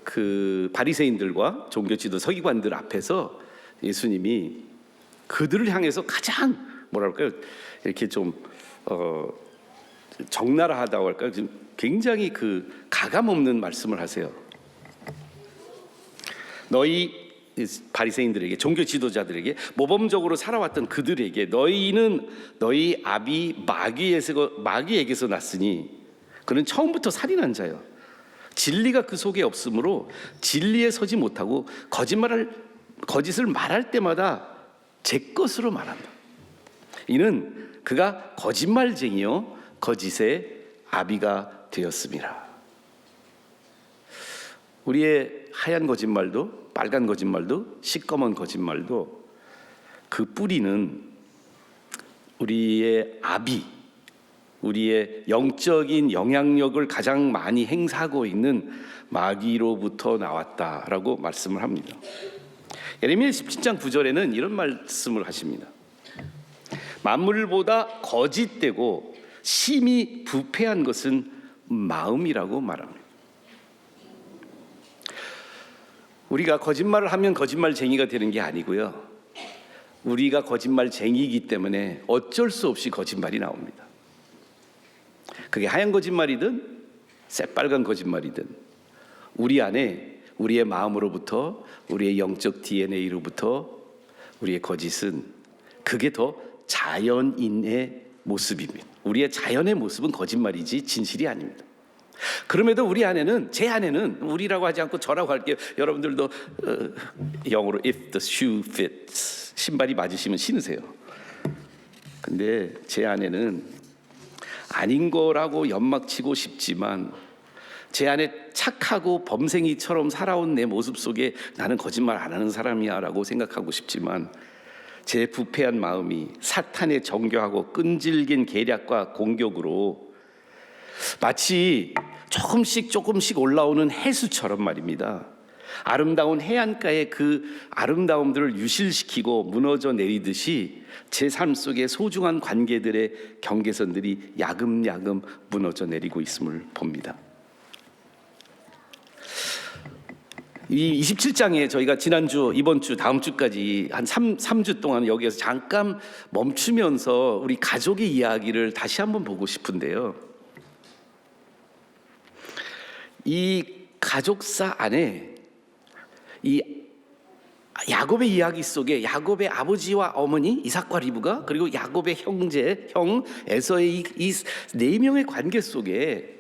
그 바리새인들과 종교 지도 서기관들 앞에서 예수님이 그들을 향해서 가장 뭐랄까요, 이렇게 좀 적나라하다고 할까요? 굉장히 그 가감 없는 말씀을 하세요. 너희 바리새인들에게, 종교 지도자들에게, 모범적으로 살아왔던 그들에게 너희는 너희 아비 마귀에게서 났으니 그는 처음부터 살인한 자요. 진리가 그 속에 없으므로 진리에 서지 못하고 거짓을 말할 때마다 제 것으로 말한다. 이는 그가 거짓말쟁이요 거짓의 아비가 되었습니다. 우리의 하얀 거짓말도, 빨간 거짓말도, 시꺼먼 거짓말도 그 뿌리는 우리의 아비, 우리의 영적인 영향력을 가장 많이 행사하고 있는 마귀로부터 나왔다라고 말씀을 합니다. 예레미야 17장 9절에는 이런 말씀을 하십니다. 만물보다 거짓되고 심히 부패한 것은 마음이라고 말합니다. 우리가 거짓말을 하면 거짓말쟁이가 되는 게 아니고요, 우리가 거짓말쟁이이기 때문에 어쩔 수 없이 거짓말이 나옵니다. 그게 하얀 거짓말이든 새빨간 거짓말이든 우리 안에, 우리의 마음으로부터, 우리의 영적 DNA로부터 우리의 거짓은, 그게 더 자연인의 모습입니다. 우리의 자연의 모습은 거짓말이지 진실이 아닙니다. 그럼에도 우리 안에는, 제 안에는, 우리라고 하지 않고 저라고 할게요. 여러분들도 영어로 if the shoe fits, 신발이 맞으시면 신으세요. 근데 제 안에는 아닌 거라고 연막치고 싶지만 제 안에 착하고 범생이처럼 살아온 내 모습 속에 나는 거짓말 안 하는 사람이야 라고 생각하고 싶지만 제 부패한 마음이 사탄의 정교하고 끈질긴 계략과 공격으로 마치 조금씩 올라오는 해수처럼 말입니다, 아름다운 해안가의 그 아름다움들을 유실시키고 무너져 내리듯이 제 삶 속에 소중한 관계들의 경계선들이 야금야금 무너져 내리고 있음을 봅니다. 이 27장에 저희가 지난주, 이번 주, 다음 주까지 한 3주 동안 여기에서 잠깐 멈추면서 우리 가족의 이야기를 다시 한번 보고 싶은데요. 이 가족사 안에 이 야곱의 이야기 속에 야곱의 아버지와 어머니 이삭과 리브가, 그리고 야곱의 형제, 형 에서의 이 네 명의 관계 속에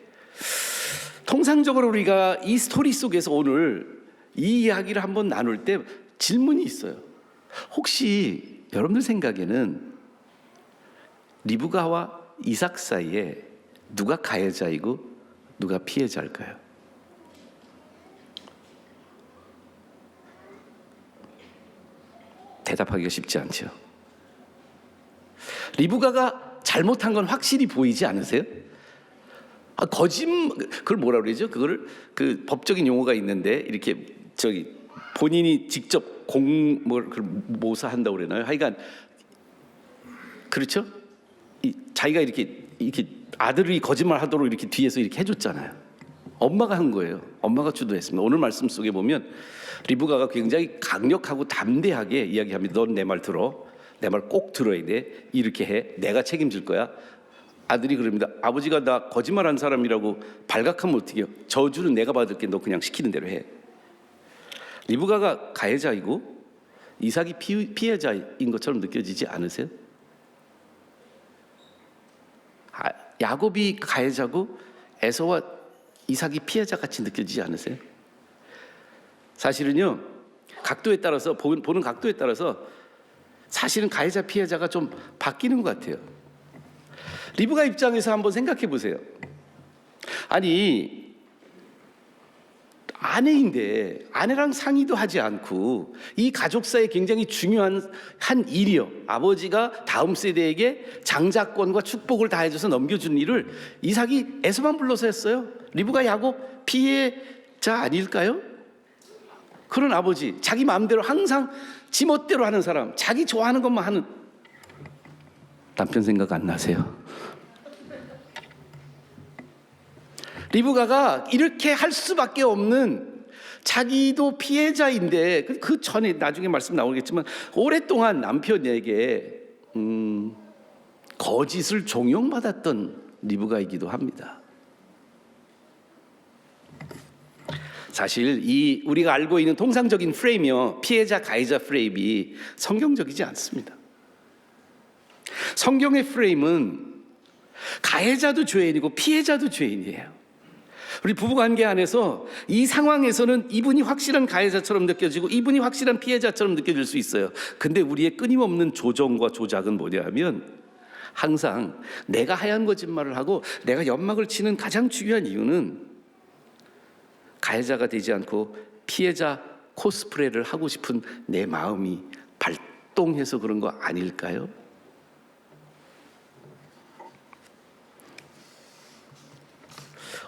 통상적으로 우리가 이 스토리 속에서 오늘 이 이야기를 한번 나눌 때 질문이 있어요. 혹시 여러분들 생각에는 리브가와 이삭 사이에 누가 가해자이고 누가 피해자일까요? 대답하기가 쉽지 않죠. 리브가가 잘못한 건 확실히 보이지 않으세요? 그걸 뭐라 그러죠? 그거를 그 법적인 용어가 있는데 이렇게 본인이 직접 그걸 모사한다고 그러나요? 하여간 그렇죠? 자기가 이렇게 아들이 거짓말하도록 이렇게 뒤에서 이렇게 해줬잖아요. 엄마가 한 거예요. 엄마가 주도했습니다. 오늘 말씀 속에 보면 리브가가 굉장히 강력하고 담대하게 이야기합니다. 넌 내 말 들어. 내 말 꼭 들어야 돼. 이렇게 해. 내가 책임질 거야. 아들이 그럽니다. 아버지가 나 거짓말한 사람이라고 발각하면 어떡해요? 저주는 내가 받을게. 너 그냥 시키는 대로 해. 리브가가 가해자이고 이삭이 피해자인 것처럼 느껴지지 않으세요? 야곱이 가해자고 에서와 이삭이 피해자같이 느껴지지 않으세요? 사실은요, 각도에 따라서 보는 각도에 따라서 사실은 가해자 피해자가 좀 바뀌는 것 같아요. 리브가 입장에서 한번 생각해 보세요. 아니, 아내인데 아내랑 상의도 하지 않고 이 가족사에 굉장히 중요한 한 일이요, 아버지가 다음 세대에게 장자권과 축복을 다해줘서 넘겨준 일을 이삭이 에서만 불러서 했어요. 리브가 야곱 피해자 아닐까요? 그런 아버지, 자기 마음대로 항상 지 멋대로 하는 사람, 자기 좋아하는 것만 하는 남편 생각 안 나세요? 리브가가 이렇게 할 수밖에 없는, 자기도 피해자인데 그 전에 나중에 말씀 나오겠지만 오랫동안 남편에게 거짓을 종용받았던 리브가이기도 합니다. 사실 이 우리가 알고 있는 통상적인 프레임이요, 피해자 가해자 프레임이 성경적이지 않습니다. 성경의 프레임은 가해자도 죄인이고 피해자도 죄인이에요. 우리 부부관계 안에서 이 상황에서는 이분이 확실한 가해자처럼 느껴지고 이분이 확실한 피해자처럼 느껴질 수 있어요. 근데 우리의 끊임없는 조정과 조작은 뭐냐 하면, 항상 내가 하얀 거짓말을 하고 내가 연막을 치는 가장 중요한 이유는 가해자가 되지 않고 피해자 코스프레를 하고 싶은 내 마음이 발동해서 그런 거 아닐까요?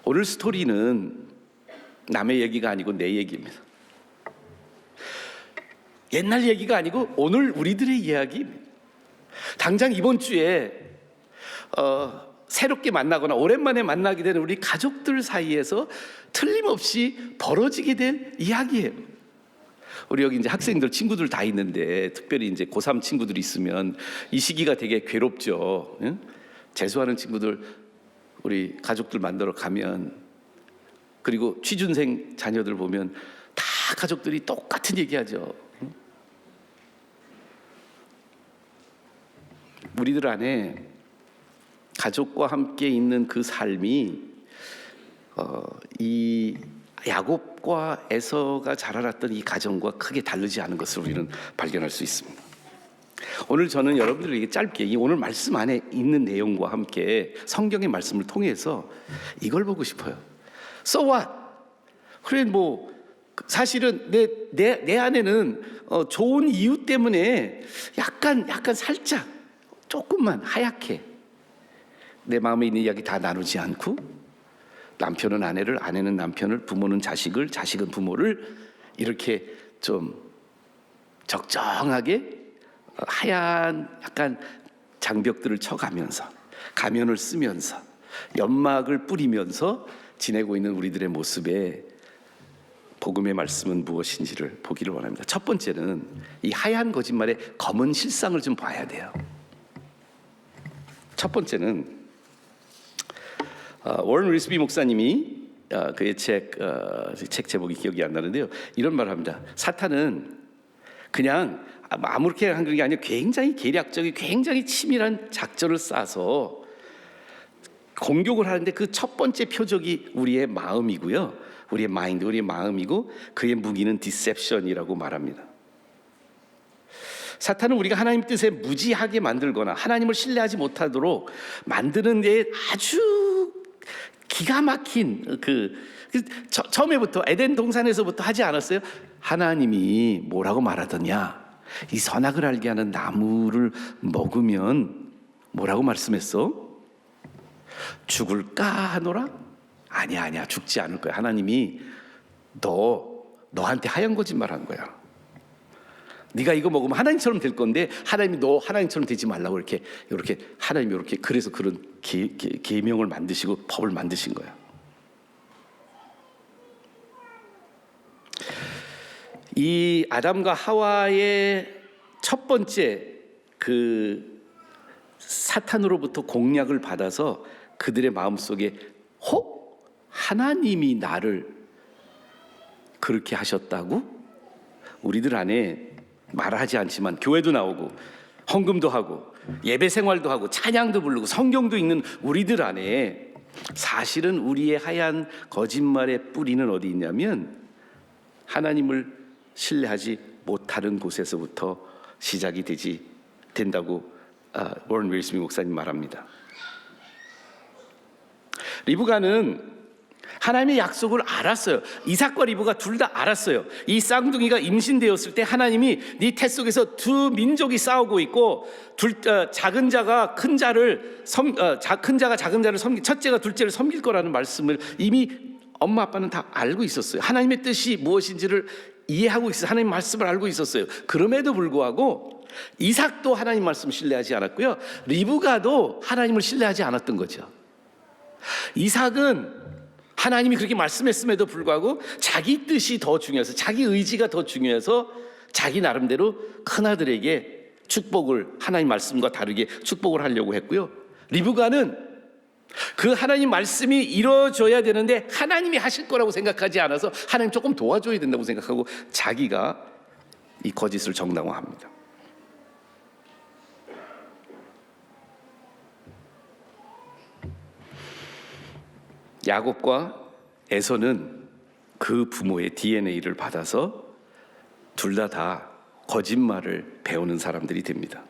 오늘 스토리는 남의 얘기가 아니고 내 얘기입니다. 옛날 얘기가 아니고 오늘 우리들의 이야기입니다. 당장 이번 주에 새롭게 만나거나 오랜만에 만나게 되는 우리 가족들 사이에서 틀림없이 벌어지게 될 이야기예요. 우리 여기 이제 학생들 친구들 다 있는데, 특별히 이제 고3 친구들이 있으면 이 시기가 되게 괴롭죠. 응? 재수하는 친구들, 우리 가족들 만나러 가면, 그리고 취준생 자녀들 보면 다 가족들이 똑같은 얘기하죠. 응? 우리들 안에 가족과 함께 있는 그 삶이 이 야곱과 에서가 자라났던 이 가정과 크게 다르지 않은 것을 우리는 발견할 수 있습니다. 오늘 저는 여러분들에게 짧게 이 오늘 말씀 안에 있는 내용과 함께 성경의 말씀을 통해서 이걸 보고 싶어요. So what? 그래, 뭐 사실은 내 안에는 좋은 이유 때문에 약간 살짝 조금만 하얗게 내 마음에 있는 이야기 다 나누지 않고, 남편은 아내를, 아내는 남편을, 부모는 자식을, 자식은 부모를 이렇게 좀 적정하게 하얀 약간 장벽들을 쳐가면서 가면을 쓰면서 연막을 뿌리면서 지내고 있는 우리들의 모습에 복음의 말씀은 무엇인지를 보기를 원합니다. 첫 번째는 이 하얀 거짓말의 검은 실상을 좀 봐야 돼요. 첫 번째는 워런 윌스비 목사님이 그의 책 제목이 기억이 안 나는데요. 이런 말을 합니다. 사탄은 그냥 아무렇게 한 게 아니라 굉장히 계략적인, 굉장히 치밀한 작전을 짜서 공격을 하는데 그 첫 번째 표적이 우리의 마음이고요. 우리의 마인드, 우리의 마음이고 그의 무기는 디셉션이라고 말합니다. 사탄은 우리가 하나님 뜻에 무지하게 만들거나 하나님을 신뢰하지 못하도록 만드는 데 아주 기가 막힌 처음에부터 에덴 동산에서부터 하지 않았어요? 하나님이 뭐라고 말하더냐? 이 선악을 알게 하는 나무를 먹으면 뭐라고 말씀했어? 죽을까 하노라? 아니야 죽지 않을 거야. 하나님이 너한테 하얀 거짓말한 거야. 네가 이거 먹으면 하나님처럼 될 건데 하나님이 너 하나님처럼 되지 말라고 이렇게 하나님이 이렇게 그래서 그런 계명을 만드시고 법을 만드신 거야. 이 아담과 하와의 첫 번째 그 사탄으로부터 공략을 받아서 그들의 마음속에 하나님이 나를 그렇게 하셨다고? 우리들 안에 말하지 않지만 교회도 나오고 헌금도 하고 예배 생활도 하고 찬양도 부르고 성경도 읽는 우리들 안에 사실은 우리의 하얀 거짓말의 뿌리는 어디 있냐면 하나님을 신뢰하지 못하는 곳에서부터 시작이 된다고 워런 윌스비 목사님 말합니다. 리브가는 하나님의 약속을 알았어요. 이삭과 리브가 둘 다 알았어요. 이 쌍둥이가 임신되었을 때 하나님이 네 태 속에서 두 민족이 싸우고 있고 작은 자가 큰 자를 큰 자가 작은 자를 첫째가 둘째를 섬길 거라는 말씀을 이미 엄마 아빠는 다 알고 있었어요. 하나님의 뜻이 무엇인지를 이해하고 있어요. 하나님 말씀을 알고 있었어요. 그럼에도 불구하고 이삭도 하나님 말씀 신뢰하지 않았고요. 리브가도 하나님을 신뢰하지 않았던 거죠. 이삭은 하나님이 그렇게 말씀했음에도 불구하고 자기 뜻이 더 중요해서 자기 의지가 더 중요해서 자기 나름대로 큰아들에게 축복을 하나님 말씀과 다르게 축복을 하려고 했고요. 리브가는 그 하나님 말씀이 이루어져야 되는데 하나님이 하실 거라고 생각하지 않아서 하나님 조금 도와줘야 된다고 생각하고 자기가 이 거짓을 정당화합니다. 야곱과 에서는 그 부모의 DNA를 받아서 둘 다 거짓말을 배우는 사람들이 됩니다.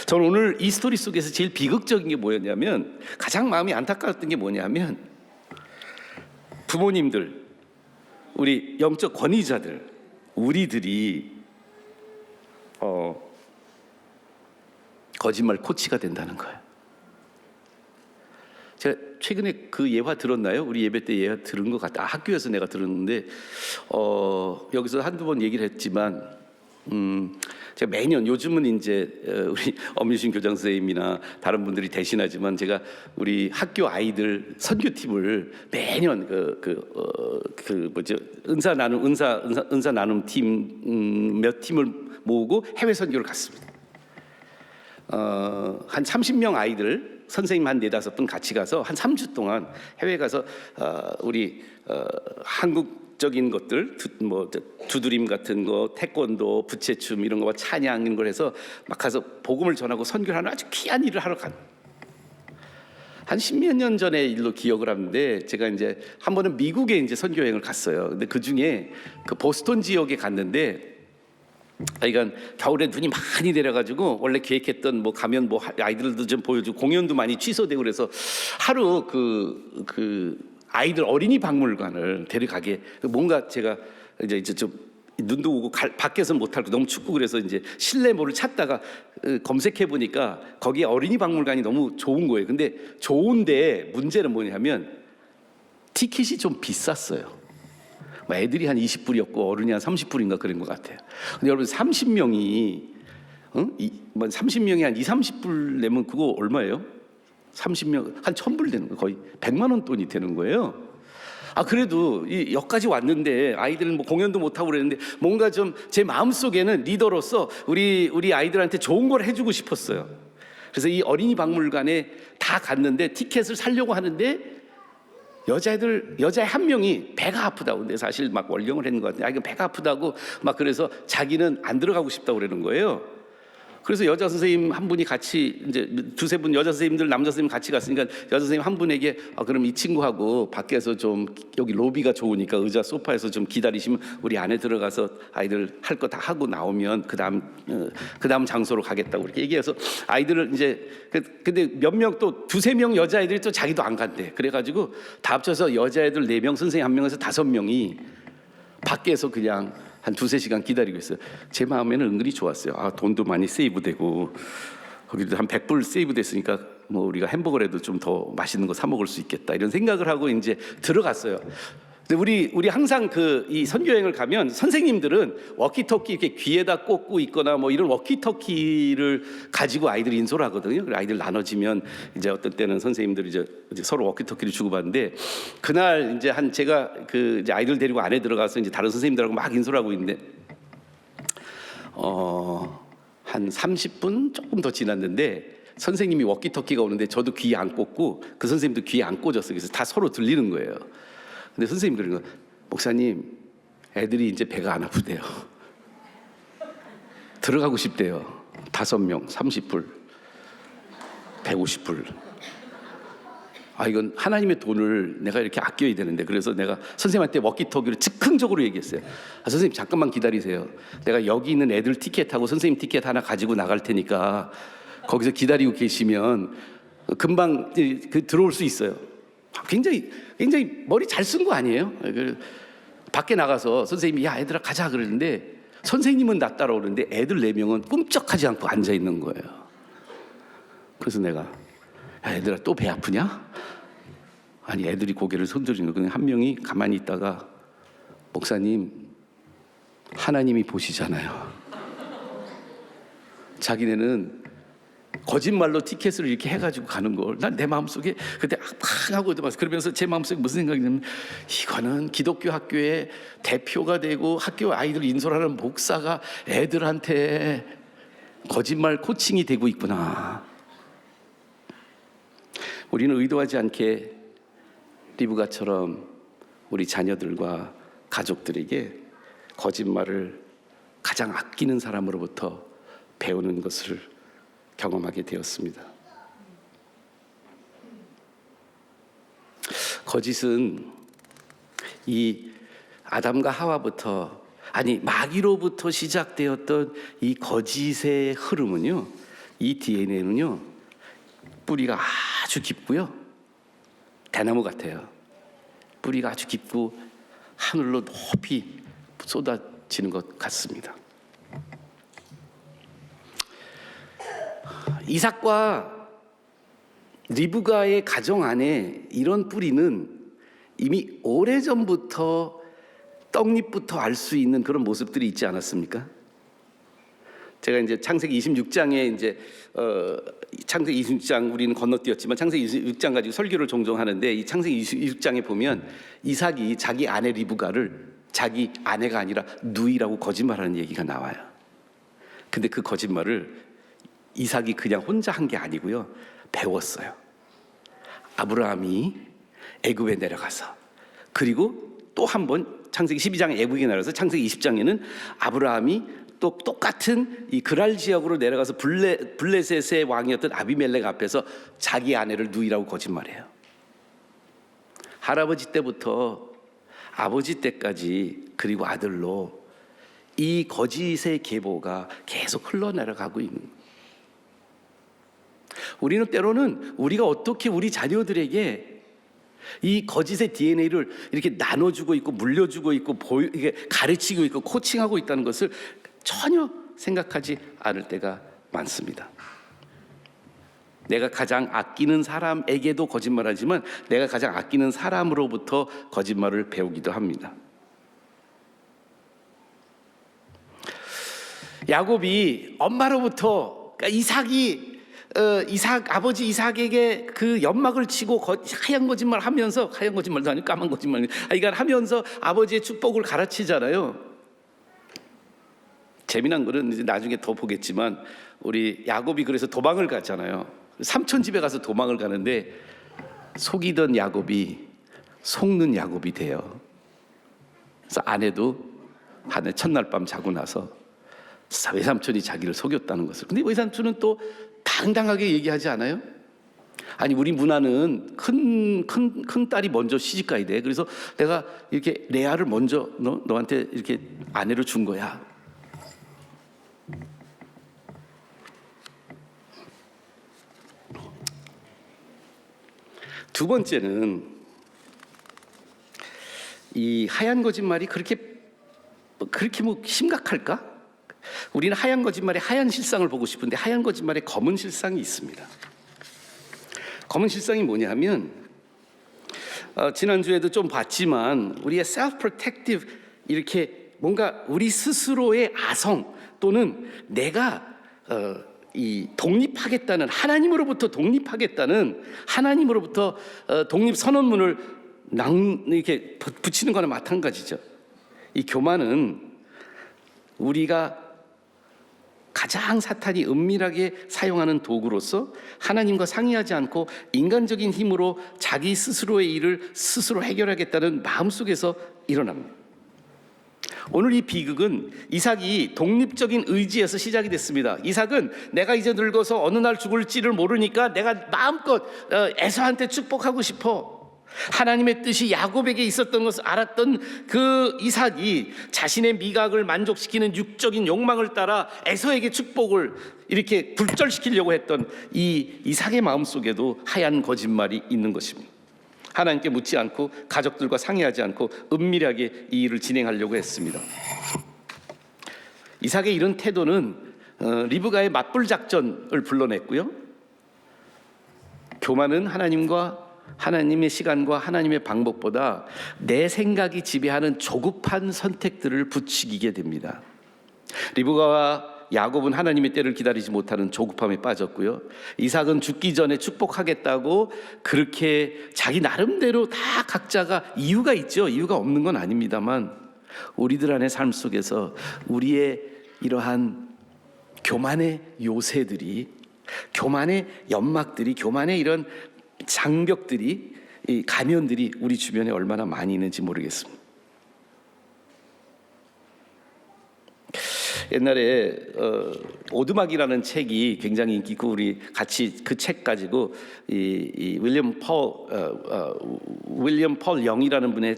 저는 오늘 이 스토리 속에서 제일 비극적인 게 뭐였냐면 가장 마음이 안타까웠던 게 뭐냐면 부모님들, 우리 영적 권위자들, 우리들이 거짓말 코치가 된다는 거예요. 제가 최근에 그 예화 들었나요? 우리 예배 때 예화 들은 것 같다. 학교에서 내가 들었는데 여기서 한두 번 얘기를 했지만 제가 매년 요즘은 이제 우리 엄유신 교장 선생님이나 다른 분들이 대신하지만 제가 우리 학교 아이들 선교팀을 매년 은사 나눔 팀 몇 팀을 모으고 해외 선교를 갔습니다. 한 30명 아이들 선생님 한 4-5분 같이 가서 한 3주 동안 해외 가서 우리 한국적인 것들 뭐 두드림 같은 거, 태권도, 부채춤 이런 거와 찬양 이런 걸 해서 막 가서 복음을 전하고 선교를 하는 아주 귀한 일을 하러 간. 한 10몇 년 전의 일로 기억을 하는데 제가 이제 한 번은 미국에 이제 선교 여행을 갔어요. 근데 그 중에 그 보스턴 지역에 갔는데 그러니까 겨울에 눈이 많이 내려가지고 원래 계획했던 뭐 가면 뭐 아이들도 좀 보여주고 공연도 많이 취소되고 그래서 하루 그 아이들 어린이 박물관을 데려가게 뭔가 제가 이제 좀 눈도 오고 밖에서 못할 거 너무 춥고 그래서 이제 실내 뭐를 찾다가 검색해 보니까 거기에 어린이 박물관이 너무 좋은 거예요. 근데 좋은데 문제는 뭐냐면 티켓이 좀 비쌌어요. 뭐 애들이 한 20불이었고 어른이 한 30불인가 그런 것 같아요. 근데 여러분 30명이 30명이 한 2, 30불 내면 그거 얼마예요? 30명 한 1,000불 되는 거예요. 거의 100만 원 돈이 되는 거예요. 그래도 여기까지 왔는데 아이들은 뭐 공연도 못 하고 그랬는데 뭔가 좀 제 마음속에는 리더로서 우리 아이들한테 좋은 걸 해주고 싶었어요. 그래서 이 어린이 박물관에 다 갔는데 티켓을 사려고 하는데 여자애 한 명이 배가 아프다고. 근데 사실 막 월경을 했는 것 같은데 이건 배가 아프다고 막 그래서 자기는 안 들어가고 싶다고 그러는 거예요. 그래서 여자 선생님 한 분이 같이 이제 두세 분 여자 선생님들 남자 선생님 같이 갔으니까 여자 선생님 한 분에게 그럼 이 친구하고 밖에서 좀 여기 로비가 좋으니까 의자 소파에서 좀 기다리시면 우리 안에 들어가서 아이들 할 거 다 하고 나오면 그다음 장소로 가겠다고 이렇게 얘기해서 아이들을 이제 근데 몇 명 또 두세 명 여자애들이 또 자기도 안 간대. 그래가지고 다 합쳐서 여자애들 4명 선생님 1명에서 5명이 밖에서 그냥 한 2-3시간 기다리고 있어요. 제 마음에는 은근히 좋았어요. 돈도 많이 세이브되고 거기도 한 100불 세이브됐으니까 뭐 우리가 햄버거라도 좀 더 맛있는 거 사 먹을 수 있겠다 이런 생각을 하고 이제 들어갔어요. 근데 우리 항상 이 선교 여행을 가면 선생님들은 워키토키 이렇게 귀에다 꽂고 있거나 뭐 이런 워키토키를 가지고 아이들이 인솔 하거든요. 아이들 나눠지면 이제 어떤 때는 선생님들이 이제 서로 워키토키를 주고받는데 그날 이제 제가 이제 아이들 데리고 안에 들어가서 이제 다른 선생님들하고 막 인솔하고 있는데 한 30분 조금 더 지났는데 선생님이 워키토키가 오는데 저도 귀에 안 꽂고 그 선생님도 귀에 안 꽂았어요. 그래서 다 서로 들리는 거예요. 근데 선생님 그러는 거, 목사님 애들이 이제 배가 안 아프대요. 들어가고 싶대요. 5명 30불 150불. 이건 하나님의 돈을 내가 이렇게 아껴야 되는데 그래서 내가 선생님한테 워키토키로 즉흥적으로 얘기했어요. 선생님 잠깐만 기다리세요. 내가 여기 있는 애들 티켓하고 선생님 티켓 하나 가지고 나갈 테니까 거기서 기다리고 계시면 금방 들어올 수 있어요. 굉장히 머리 잘 쓴 거 아니에요? 밖에 나가서 선생님이 야 애들아 가자 그러는데 선생님은 나 따라오는데 애들 4명은 꿈쩍하지 않고 앉아 있는 거예요. 그래서 내가 야 애들아 또 배 아프냐? 아니 애들이 고개를 손들이는 거예요. 한 명이 가만히 있다가 목사님 하나님이 보시잖아요. 자기네는 거짓말로 티켓을 이렇게 해가지고 가는 걸 난 내 마음속에 그때 팍 하고 그러면서 제 마음속에 무슨 생각이 드냐면 이거는 기독교 학교의 대표가 되고 학교 아이들 인솔하는 목사가 애들한테 거짓말 코칭이 되고 있구나. 우리는 의도하지 않게 리브가처럼 우리 자녀들과 가족들에게 거짓말을 가장 아끼는 사람으로부터 배우는 것을 경험하게 되었습니다. 거짓은 이 아담과 하와부터 마귀로부터 시작되었던 이 거짓의 흐름은요, 이 DNA는요 뿌리가 아주 깊고요 대나무 같아요. 뿌리가 아주 깊고 하늘로 높이 쏟아지는 것 같습니다. 이삭과 리브가의 가정 안에 이런 뿌리는 이미 오래전부터 떡잎부터 알 수 있는 그런 모습들이 있지 않았습니까? 제가 이제 창세기 26장에 창세기 26장 우리는 건너뛰었지만 창세기 26장 가지고 설교를 종종 하는데 이 창세기 26장에 보면 이삭이 자기 아내 리브가를 자기 아내가 아니라 누이라고 거짓말하는 얘기가 나와요. 근데 그 거짓말을 이삭이 그냥 혼자 한 게 아니고요 배웠어요. 아브라함이 애굽에 내려가서 그리고 또 한 번 창세기 12장에 애굽에 내려가서 창세기 20장에는 아브라함이 또 똑같은 이 그랄 지역으로 내려가서 블레셋의 왕이었던 아비멜렉 앞에서 자기 아내를 누이라고 거짓말해요. 할아버지 때부터 아버지 때까지 그리고 아들로 이 거짓의 계보가 계속 흘러내려가고 있는 거예요. 우리는 때로는 우리가 어떻게 우리 자녀들에게 이 거짓의 DNA를 이렇게 나눠주고 있고 물려주고 있고 이게 가르치고 있고 코칭하고 있다는 것을 전혀 생각하지 않을 때가 많습니다. 내가 가장 아끼는 사람에게도 거짓말하지만 내가 가장 아끼는 사람으로부터 거짓말을 배우기도 합니다. 야곱이 엄마로부터 그러니까 아버지 이삭에게 그 연막을 치고 하얀 거짓말 하면서, 하얀 거짓말도 아니고 까만 거짓말, 그러니까 하면서 아버지의 축복을 가르치잖아요. 재미난 거는 이제 나중에 더 보겠지만 우리 야곱이 그래서 도망을 갔잖아요. 삼촌 집에 가서 도망을 가는데 속이던 야곱이 속는 야곱이 돼요. 그래서 아내도 첫날 밤 자고 나서 외삼촌이 자기를 속였다는 것을. 근데 외삼촌은 또 당당하게 얘기하지 않아요? 아니, 우리 문화는 큰 딸이 먼저 시집 가야 돼. 그래서 내가 이렇게 레아를 먼저 너한테 이렇게 아내로 준 거야. 두 번째는 이 하얀 거짓말이 그렇게 뭐 심각할까? 우리는 하얀 거짓말의 하얀 실상을 보고 싶은데 하얀 거짓말의 검은 실상이 있습니다. 검은 실상이 뭐냐 하면 지난주에도 좀 봤지만 우리의 self-protective, 이렇게 뭔가 우리 스스로의 아성 또는 내가 이 독립하겠다는, 하나님으로부터 독립하겠다는, 하나님으로부터 독립 선언문을 이렇게 붙이는 거나 마찬가지죠. 이 교만은 우리가 가장 사탄이 은밀하게 사용하는 도구로서 하나님과 상의하지 않고 인간적인 힘으로 자기 스스로의 일을 스스로 해결하겠다는 마음속에서 일어납니다. 오늘 이 비극은 이삭이 독립적인 의지에서 시작이 됐습니다. 이삭은 내가 이제 늙어서 어느 날 죽을지를 모르니까 내가 마음껏 에서한테 축복하고 싶어. 하나님의 뜻이 야곱에게 있었던 것을 알았던 그 이삭이 자신의 미각을 만족시키는 육적인 욕망을 따라 에서에게 축복을 이렇게 굴절시키려고 했던 이 이삭의 마음속에도 하얀 거짓말이 있는 것입니다. 하나님께 묻지 않고 가족들과 상의하지 않고 은밀하게 이 일을 진행하려고 했습니다. 이삭의 이런 태도는 리브가의 맞불 작전을 불러냈고요. 교만은 하나님의 시간과 하나님의 방법보다 내 생각이 지배하는 조급한 선택들을 부추기게 됩니다. 리브가와 야곱은 하나님의 때를 기다리지 못하는 조급함에 빠졌고요. 이삭은 죽기 전에 축복하겠다고 그렇게 자기 나름대로 다 각자가 이유가 있죠. 이유가 없는 건 아닙니다만 우리들 안의 삶 속에서 우리의 이러한 교만의 요새들이, 교만의 연막들이, 교만의 이런 장벽들이, 이 가면들이 우리 주변에 얼마나 많이 있는지 모르겠습니다. 옛날에 오두막이라는 책이 굉장히 인기 있고 우리 같이 그 책 가지고 이 윌리엄 펄 영이라는 분의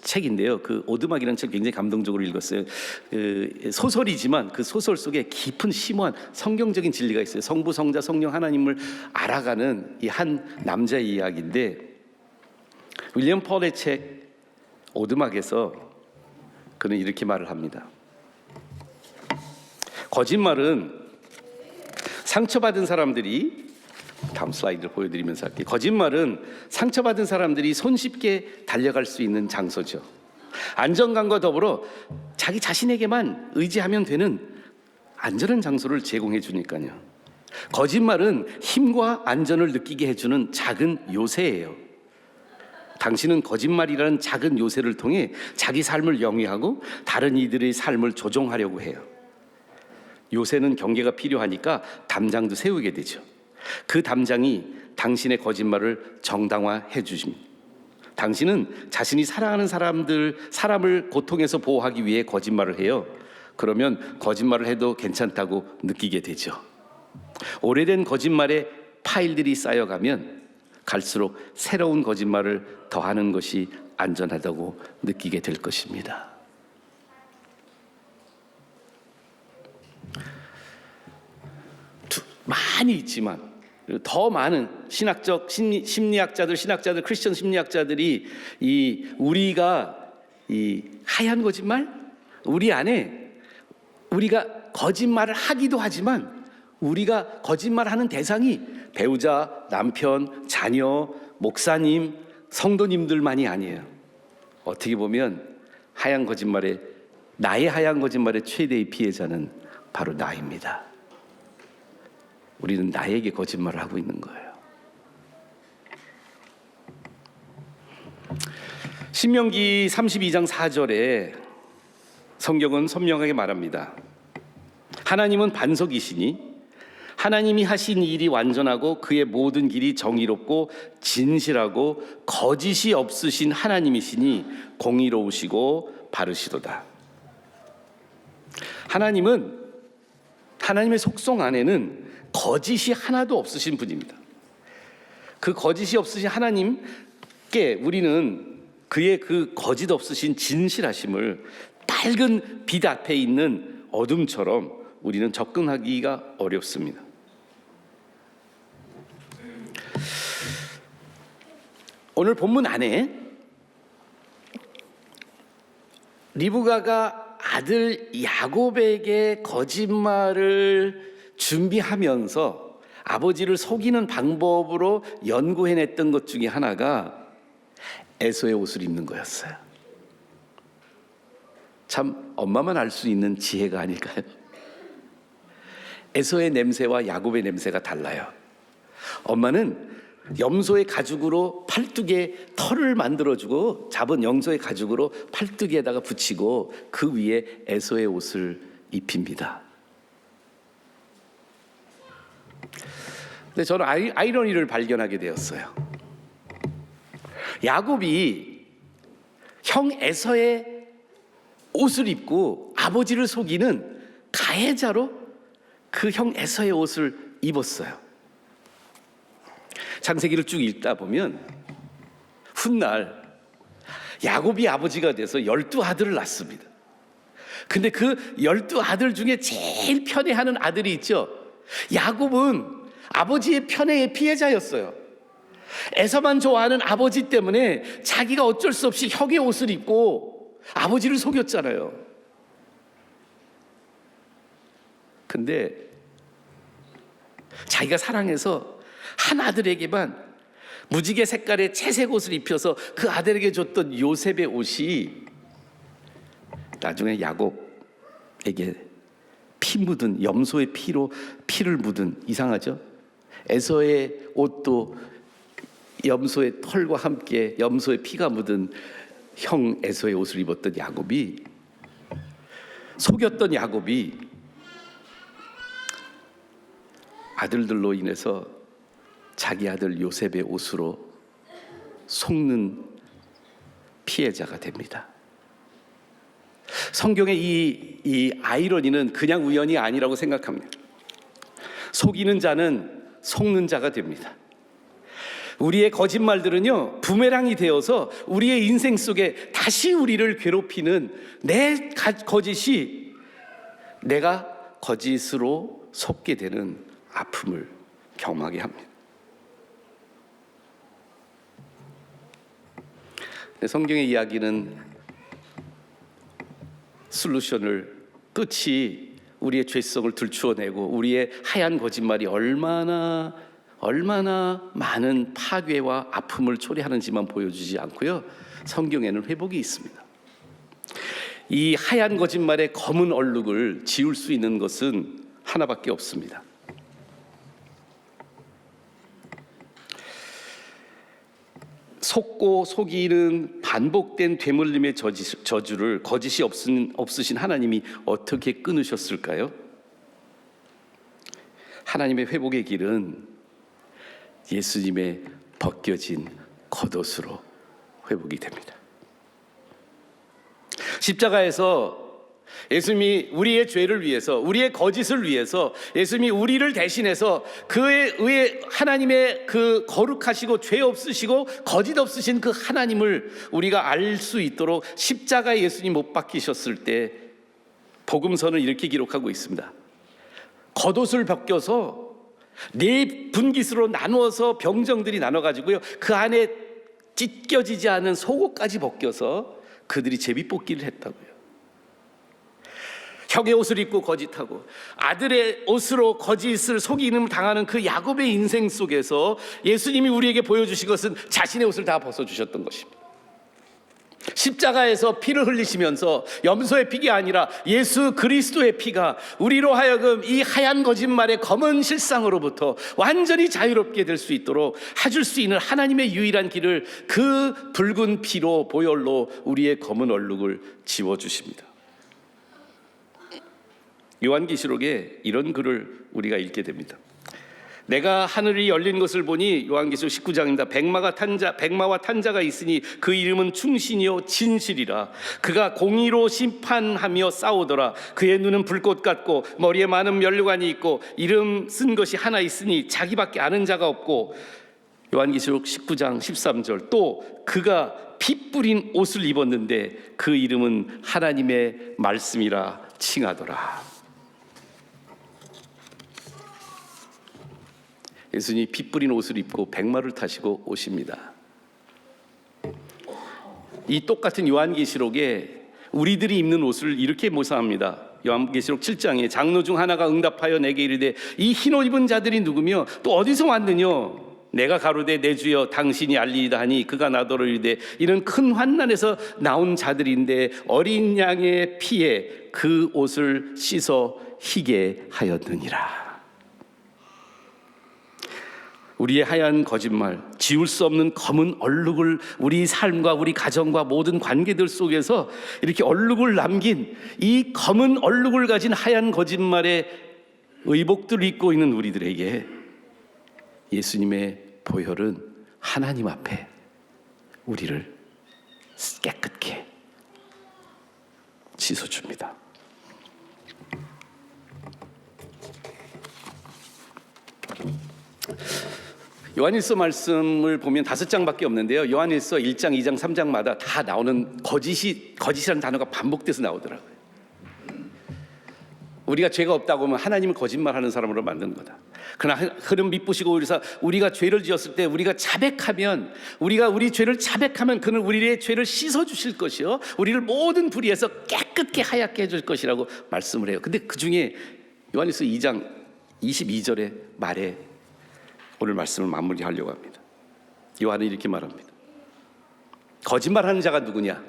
책인데요. 그 오두막이라는 책 굉장히 감동적으로 읽었어요. 그 소설이지만 그 소설 속에 깊은 심오한 성경적인 진리가 있어요. 성부, 성자, 성령 하나님을 알아가는 이 한 남자의 이야기인데 윌리엄 펄의 책 오두막에서 그는 이렇게 말을 합니다. 거짓말은 상처받은 사람들이, 다음 슬라이드를 보여드리면서 할게요. 거짓말은 상처받은 사람들이 손쉽게 달려갈 수 있는 장소죠. 안정감과 더불어 자기 자신에게만 의지하면 되는 안전한 장소를 제공해 주니까요. 거짓말은 힘과 안전을 느끼게 해주는 작은 요새예요. 당신은 거짓말이라는 작은 요새를 통해 자기 삶을 영위하고 다른 이들의 삶을 조종하려고 해요. 요새는 경계가 필요하니까 담장도 세우게 되죠. 그 담장이 당신의 거짓말을 정당화해 주십니다. 당신은 자신이 사랑하는 사람을 고통에서 보호하기 위해 거짓말을 해요. 그러면 거짓말을 해도 괜찮다고 느끼게 되죠. 오래된 거짓말의 파일들이 쌓여가면 갈수록 새로운 거짓말을 더하는 것이 안전하다고 느끼게 될 것입니다. 많이 있지만 더 많은 신학적 심리학자들, 크리스천 심리학자들이 우리가 이 하얀 거짓말, 우리 안에 우리가 거짓말을 하기도 하지만 우리가 거짓말하는 대상이 배우자, 남편, 자녀, 목사님, 성도님들만이 아니에요. 어떻게 보면 하얀 거짓말의 나의 하얀 거짓말의 최대의 피해자는 바로 나입니다. 우리는 나에게 거짓말을 하고 있는 거예요. 신명기 32장 4절에 성경은 선명하게 말합니다. 하나님은 반석이시니 하나님이 하신 일이 완전하고 그의 모든 길이 정의롭고 진실하고 거짓이 없으신 하나님이시니 공의로우시고 바르시도다. 하나님은 하나님의 속성 안에는 거짓이 하나도 없으신 분입니다. 그 거짓이 없으신 하나님께 우리는 그의 그 거짓 없으신 진실하심을 밝은 빛 앞에 있는 어둠처럼 우리는 접근하기가 어렵습니다. 오늘 본문 안에 리브가가 아들 야곱에게 거짓말을 준비하면서 아버지를 속이는 방법으로 연구해냈던 것 중에 하나가 에서의 옷을 입는 거였어요. 참 엄마만 알 수 있는 지혜가 아닐까요? 에서의 냄새와 야곱의 냄새가 달라요. 엄마는 염소의 가죽으로 팔뚝에 털을 만들어주고 잡은 염소의 가죽으로 팔뚝에다가 붙이고 그 위에 에서의 옷을 입힙니다. 근데 저는 아이러니를 발견하게 되었어요. 야곱이 형 에서의 옷을 입고 아버지를 속이는 가해자로 그 형 에서의 옷을 입었어요. 창세기를 쭉 읽다 보면 훗날 야곱이 아버지가 돼서 12아들을 낳습니다. 근데 그 12아들 중에 제일 편애하는 아들이 있죠. 야곱은 아버지의 편애의 피해자였어요. 에서만 좋아하는 아버지 때문에 자기가 어쩔 수 없이 형의 옷을 입고 아버지를 속였잖아요. 근데 자기가 사랑해서 한 아들에게만 무지개 색깔의 채색 옷을 입혀서 그 아들에게 줬던 요셉의 옷이 나중에 야곱에게 피 묻은 염소의 피를 묻은, 이상하죠? 에서의 옷도 염소의 털과 함께 염소의 피가 묻은 형 에서의 옷을 입었던 야곱이, 속였던 야곱이 아들들로 인해서 자기 아들 요셉의 옷으로 속는 피해자가 됩니다. 성경의 이 아이러니는 그냥 우연이 아니라고 생각합니다. 속이는 자는 속는 자가 됩니다. 우리의 거짓말들은요, 부메랑이 되어서 우리의 인생 속에 다시 우리를 괴롭히는 내 거짓이 내가 거짓으로 속게 되는 아픔을 경험하게 합니다. 성경의 이야기는 솔루션을, 끝이 우리의 죄성을 들추어내고 우리의 하얀 거짓말이 얼마나 많은 파괴와 아픔을 초래하는지만 보여주지 않고요, 성경에는 회복이 있습니다. 이 하얀 거짓말의 검은 얼룩을 지울 수 있는 것은 하나밖에 없습니다. 속고 속이는 반복된 되물림의 저주를 거짓이 없으신 하나님이 어떻게 끊으셨을까요? 하나님의 회복의 길은 예수님의 벗겨진 겉옷으로 회복이 됩니다. 십자가에서 예수님이 우리의 죄를 위해서, 우리의 거짓을 위해서 예수님이 우리를 대신해서 그에 의해 하나님의 그 거룩하시고 죄 없으시고 거짓 없으신 그 하나님을 우리가 알 수 있도록 십자가에 예수님 못 박히셨을 때 복음서는 이렇게 기록하고 있습니다. 겉옷을 벗겨서 네 분깃으로 나누어서 병정들이 나눠가지고요, 그 안에 찢겨지지 않은 속옷까지 벗겨서 그들이 제비뽑기를 했다고요. 형의 옷을 입고 거짓하고 아들의 옷으로 거짓을 속이는 당하는 그 야곱의 인생 속에서 예수님이 우리에게 보여주신 것은 자신의 옷을 다 벗어주셨던 것입니다. 십자가에서 피를 흘리시면서 염소의 피가 아니라 예수 그리스도의 피가 우리로 하여금 이 하얀 거짓말의 검은 실상으로부터 완전히 자유롭게 될 수 있도록 해줄 수 있는 하나님의 유일한 길을 그 붉은 피로 보혈로 우리의 검은 얼룩을 지워주십니다. 요한계시록에 이런 글을 우리가 읽게 됩니다. 내가 하늘이 열린 것을 보니, 요한계시록 19장입니다. 백마와 탄자가 있으니 그 이름은 충신이요 진실이라. 그가 공의로 심판하며 싸우더라. 그의 눈은 불꽃 같고 머리에 많은 면류관이 있고 이름 쓴 것이 하나 있으니 자기밖에 아는 자가 없고, 요한계시록 19장 13절, 또 그가 피 뿌린 옷을 입었는데 그 이름은 하나님의 말씀이라 칭하더라. 예수님이 피 뿌린 옷을 입고 백마를 타시고 오십니다. 이 똑같은 요한계시록에 우리들이 입는 옷을 이렇게 묘사합니다. 요한계시록 7장에 장로 중 하나가 응답하여 내게 이르되 이 흰 옷 입은 자들이 누구며 또 어디서 왔느냐? 내가 가로되 내 주여 당신이 알리이다 하니 그가 나더러 이르되 이는 큰 환난에서 나온 자들인데 어린 양의 피에 그 옷을 씻어 희게 하였느니라. 우리의 하얀 거짓말, 지울 수 없는 검은 얼룩을 우리 삶과 우리 가정과 모든 관계들 속에서 이렇게 얼룩을 남긴 이 검은 얼룩을 가진 하얀 거짓말의 의복들을 입고 있는 우리들에게 예수님의 보혈은 하나님 앞에 우리를 깨끗게 씻어줍니다. 요한일서 말씀을 보면 5장밖에 없는데요. 요한일서 1장, 2장, 3장마다 다 나오는 거짓이라는 단어가 반복돼서 나오더라고요. 우리가 죄가 없다고 하면 하나님을 거짓말하는 사람으로 만드는 거다. 그러나 그는 미쁘시고 우리가 죄를 지었을 때 우리가 자백하면, 우리가 우리 죄를 자백하면 그는 우리의 죄를 씻어 주실 것이요 우리를 모든 불의에서 깨끗게 하얗게 해줄 것이라고 말씀을 해요. 근데 그 중에 요한일서 2장 22절의 말에 오늘 말씀을 마무리하려고 합니다. 요한은 이렇게 말합니다. 거짓말하는 자가 누구냐?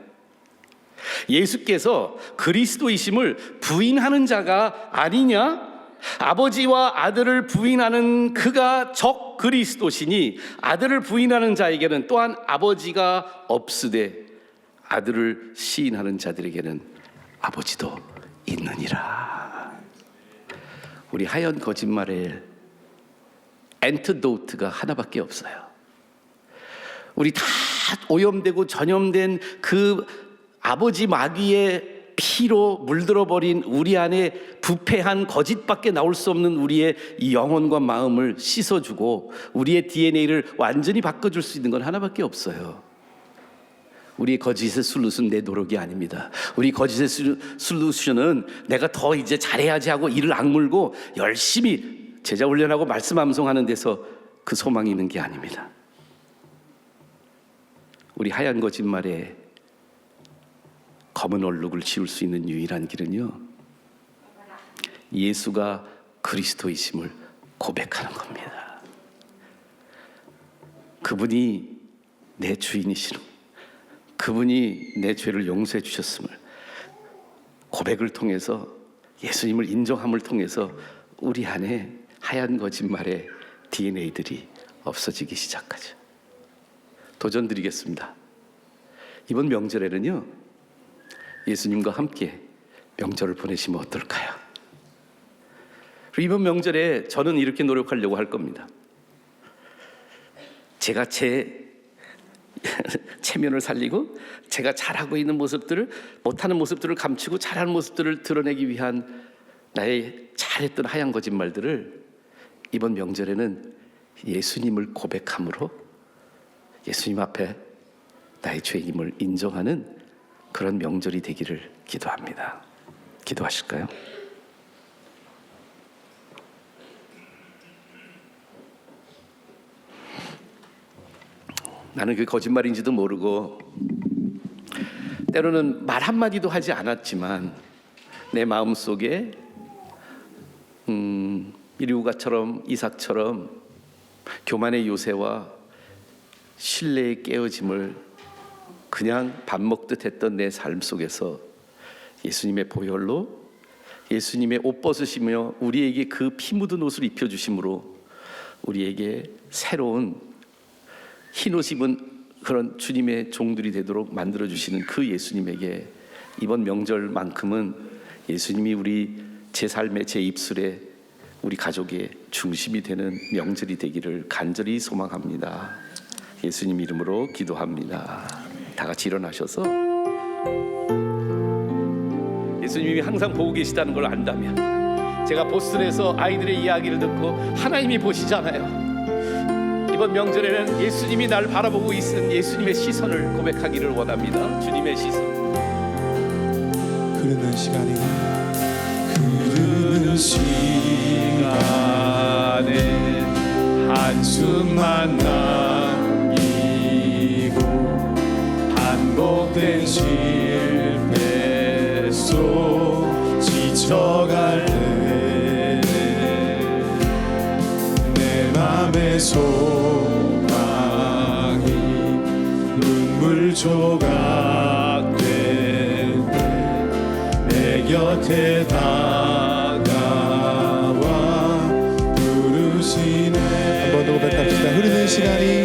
예수께서 그리스도이심을 부인하는 자가 아니냐? 아버지와 아들을 부인하는 그가 적 그리스도시니 아들을 부인하는 자에게는 또한 아버지가 없으되 아들을 시인하는 자들에게는 아버지도 있느니라. 우리 하얀 거짓말에 엔트도트가 하나밖에 없어요. 우리 다 오염되고 전염된 그 아버지 마귀의 피로 물들어버린 우리 안에 부패한 거짓밖에 나올 수 없는 우리의 이 영혼과 마음을 씻어주고 우리의 DNA를 완전히 바꿔줄 수 있는 건 하나밖에 없어요. 우리의 거짓의 솔루션 내 노력이 아닙니다. 우리 거짓의 솔루션은 내가 더 이제 잘해야지 하고 이를 악물고 열심히 제자 훈련하고 말씀 암송하는 데서 그 소망이 있는 게 아닙니다. 우리 하얀 거짓말에 검은 얼룩을 지울 수 있는 유일한 길은요, 예수가 그리스도이심을 고백하는 겁니다. 그분이 내 주인이시는, 그분이 내 죄를 용서해 주셨음을 고백을 통해서, 예수님을 인정함을 통해서 우리 안에 하얀 거짓말의 DNA들이 없어지기 시작하죠. 도전 드리겠습니다. 이번 명절에는요, 예수님과 함께 명절을 보내시면 어떨까요? 이번 명절에 저는 이렇게 노력하려고 할 겁니다. 제가 제 체면을 살리고 제가 잘하고 있는 모습들을, 못하는 모습들을 감추고 잘하는 모습들을 드러내기 위한 나의 잘했던 하얀 거짓말들을 이번 명절에는 예수님을 고백함으로 예수님 앞에 나의 죄임을 인정하는 그런 명절이 되기를 기도합니다. 기도하실까요? 나는 그게 거짓말인지도 모르고 때로는 말 한마디도 하지 않았지만 내 마음속에 리우가처럼, 이삭처럼 교만의 요새와 신뢰의 깨어짐을 그냥 밥 먹듯 했던 내 삶 속에서 예수님의 보혈로, 예수님의 옷 벗으시며 우리에게 그 피 묻은 옷을 입혀주심으로 우리에게 새로운 흰옷 입은 그런 주님의 종들이 되도록 만들어주시는 그 예수님에게 이번 명절만큼은 예수님이 우리 제 삶의 제 입술에 우리 가족의 중심이 되는 명절이 되기를 간절히 소망합니다. 예수님 이름으로 기도합니다. 다 같이 일어나셔서 예수님이 항상 보고 계시다는 걸 안다면, 제가 보스턴에서 아이들의 이야기를 듣고 하나님이 보시잖아요. 이번 명절에는 예수님이 날 바라보고 있는 예수님의 시선을 고백하기를 원합니다. 주님의 시선. 흐르는 시간이 한숨만 남기고 반복된 실패 속 지쳐갈 때 내 맘의 소망이 눈물 조각 될 때 내 곁에 다가와 부르시네. 한 번 더 고백합시다. 흐르는 시간이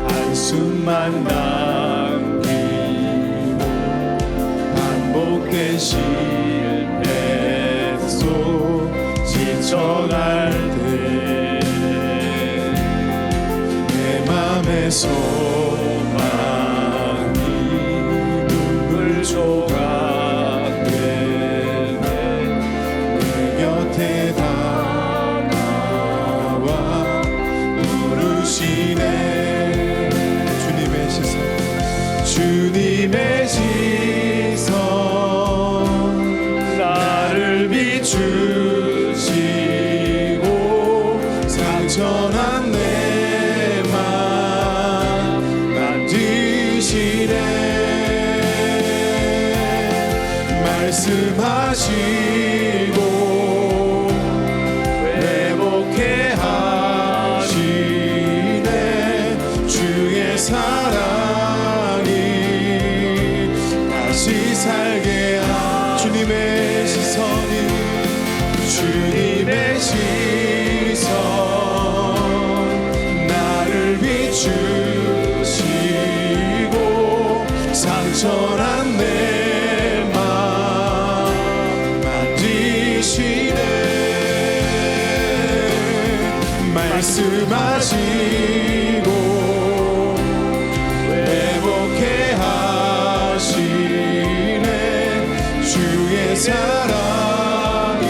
한숨만 남기고 반복된 실패 속 지쳐갈 때 내 맘의 소망이 눈물 조각 될 때 내 곁에 다가와 부르시네. 주님의 시선 나를 비추시고 상처난 내 맘 만지시네. 말씀하시고 회복해 하시네. 주의 사랑 다시 살게 하. 주님의 시선이, 주님의 시선 나를 비추시고 상처난 내 맘 만지시네. 말씀하시고 회복해 하시네. 주의 사랑이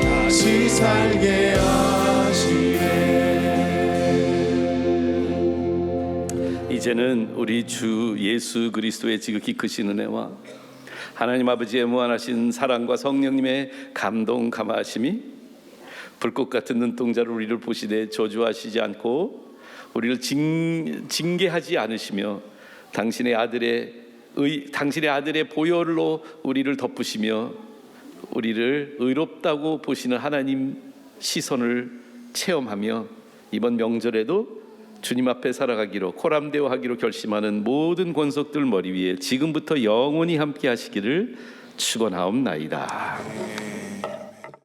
다시 살게 하시네. 이제는 우리 주 예수 그리스도의 지극히 크신 은혜와 하나님 아버지의 무한하신 사랑과 성령님의 감동 감화하심이 불꽃 같은 눈동자로 우리를 보시되 저주하시지 않고 우리를 징계하지 않으시며 당신의 아들의 보혈로 우리를 덮으시며 우리를 의롭다고 보시는 하나님 시선을 체험하며 이번 명절에도 주님 앞에 살아가기로 코람데오 하기로 결심하는 모든 권속들 머리 위에 지금부터 영원히 함께 하시기를 축원하옵나이다.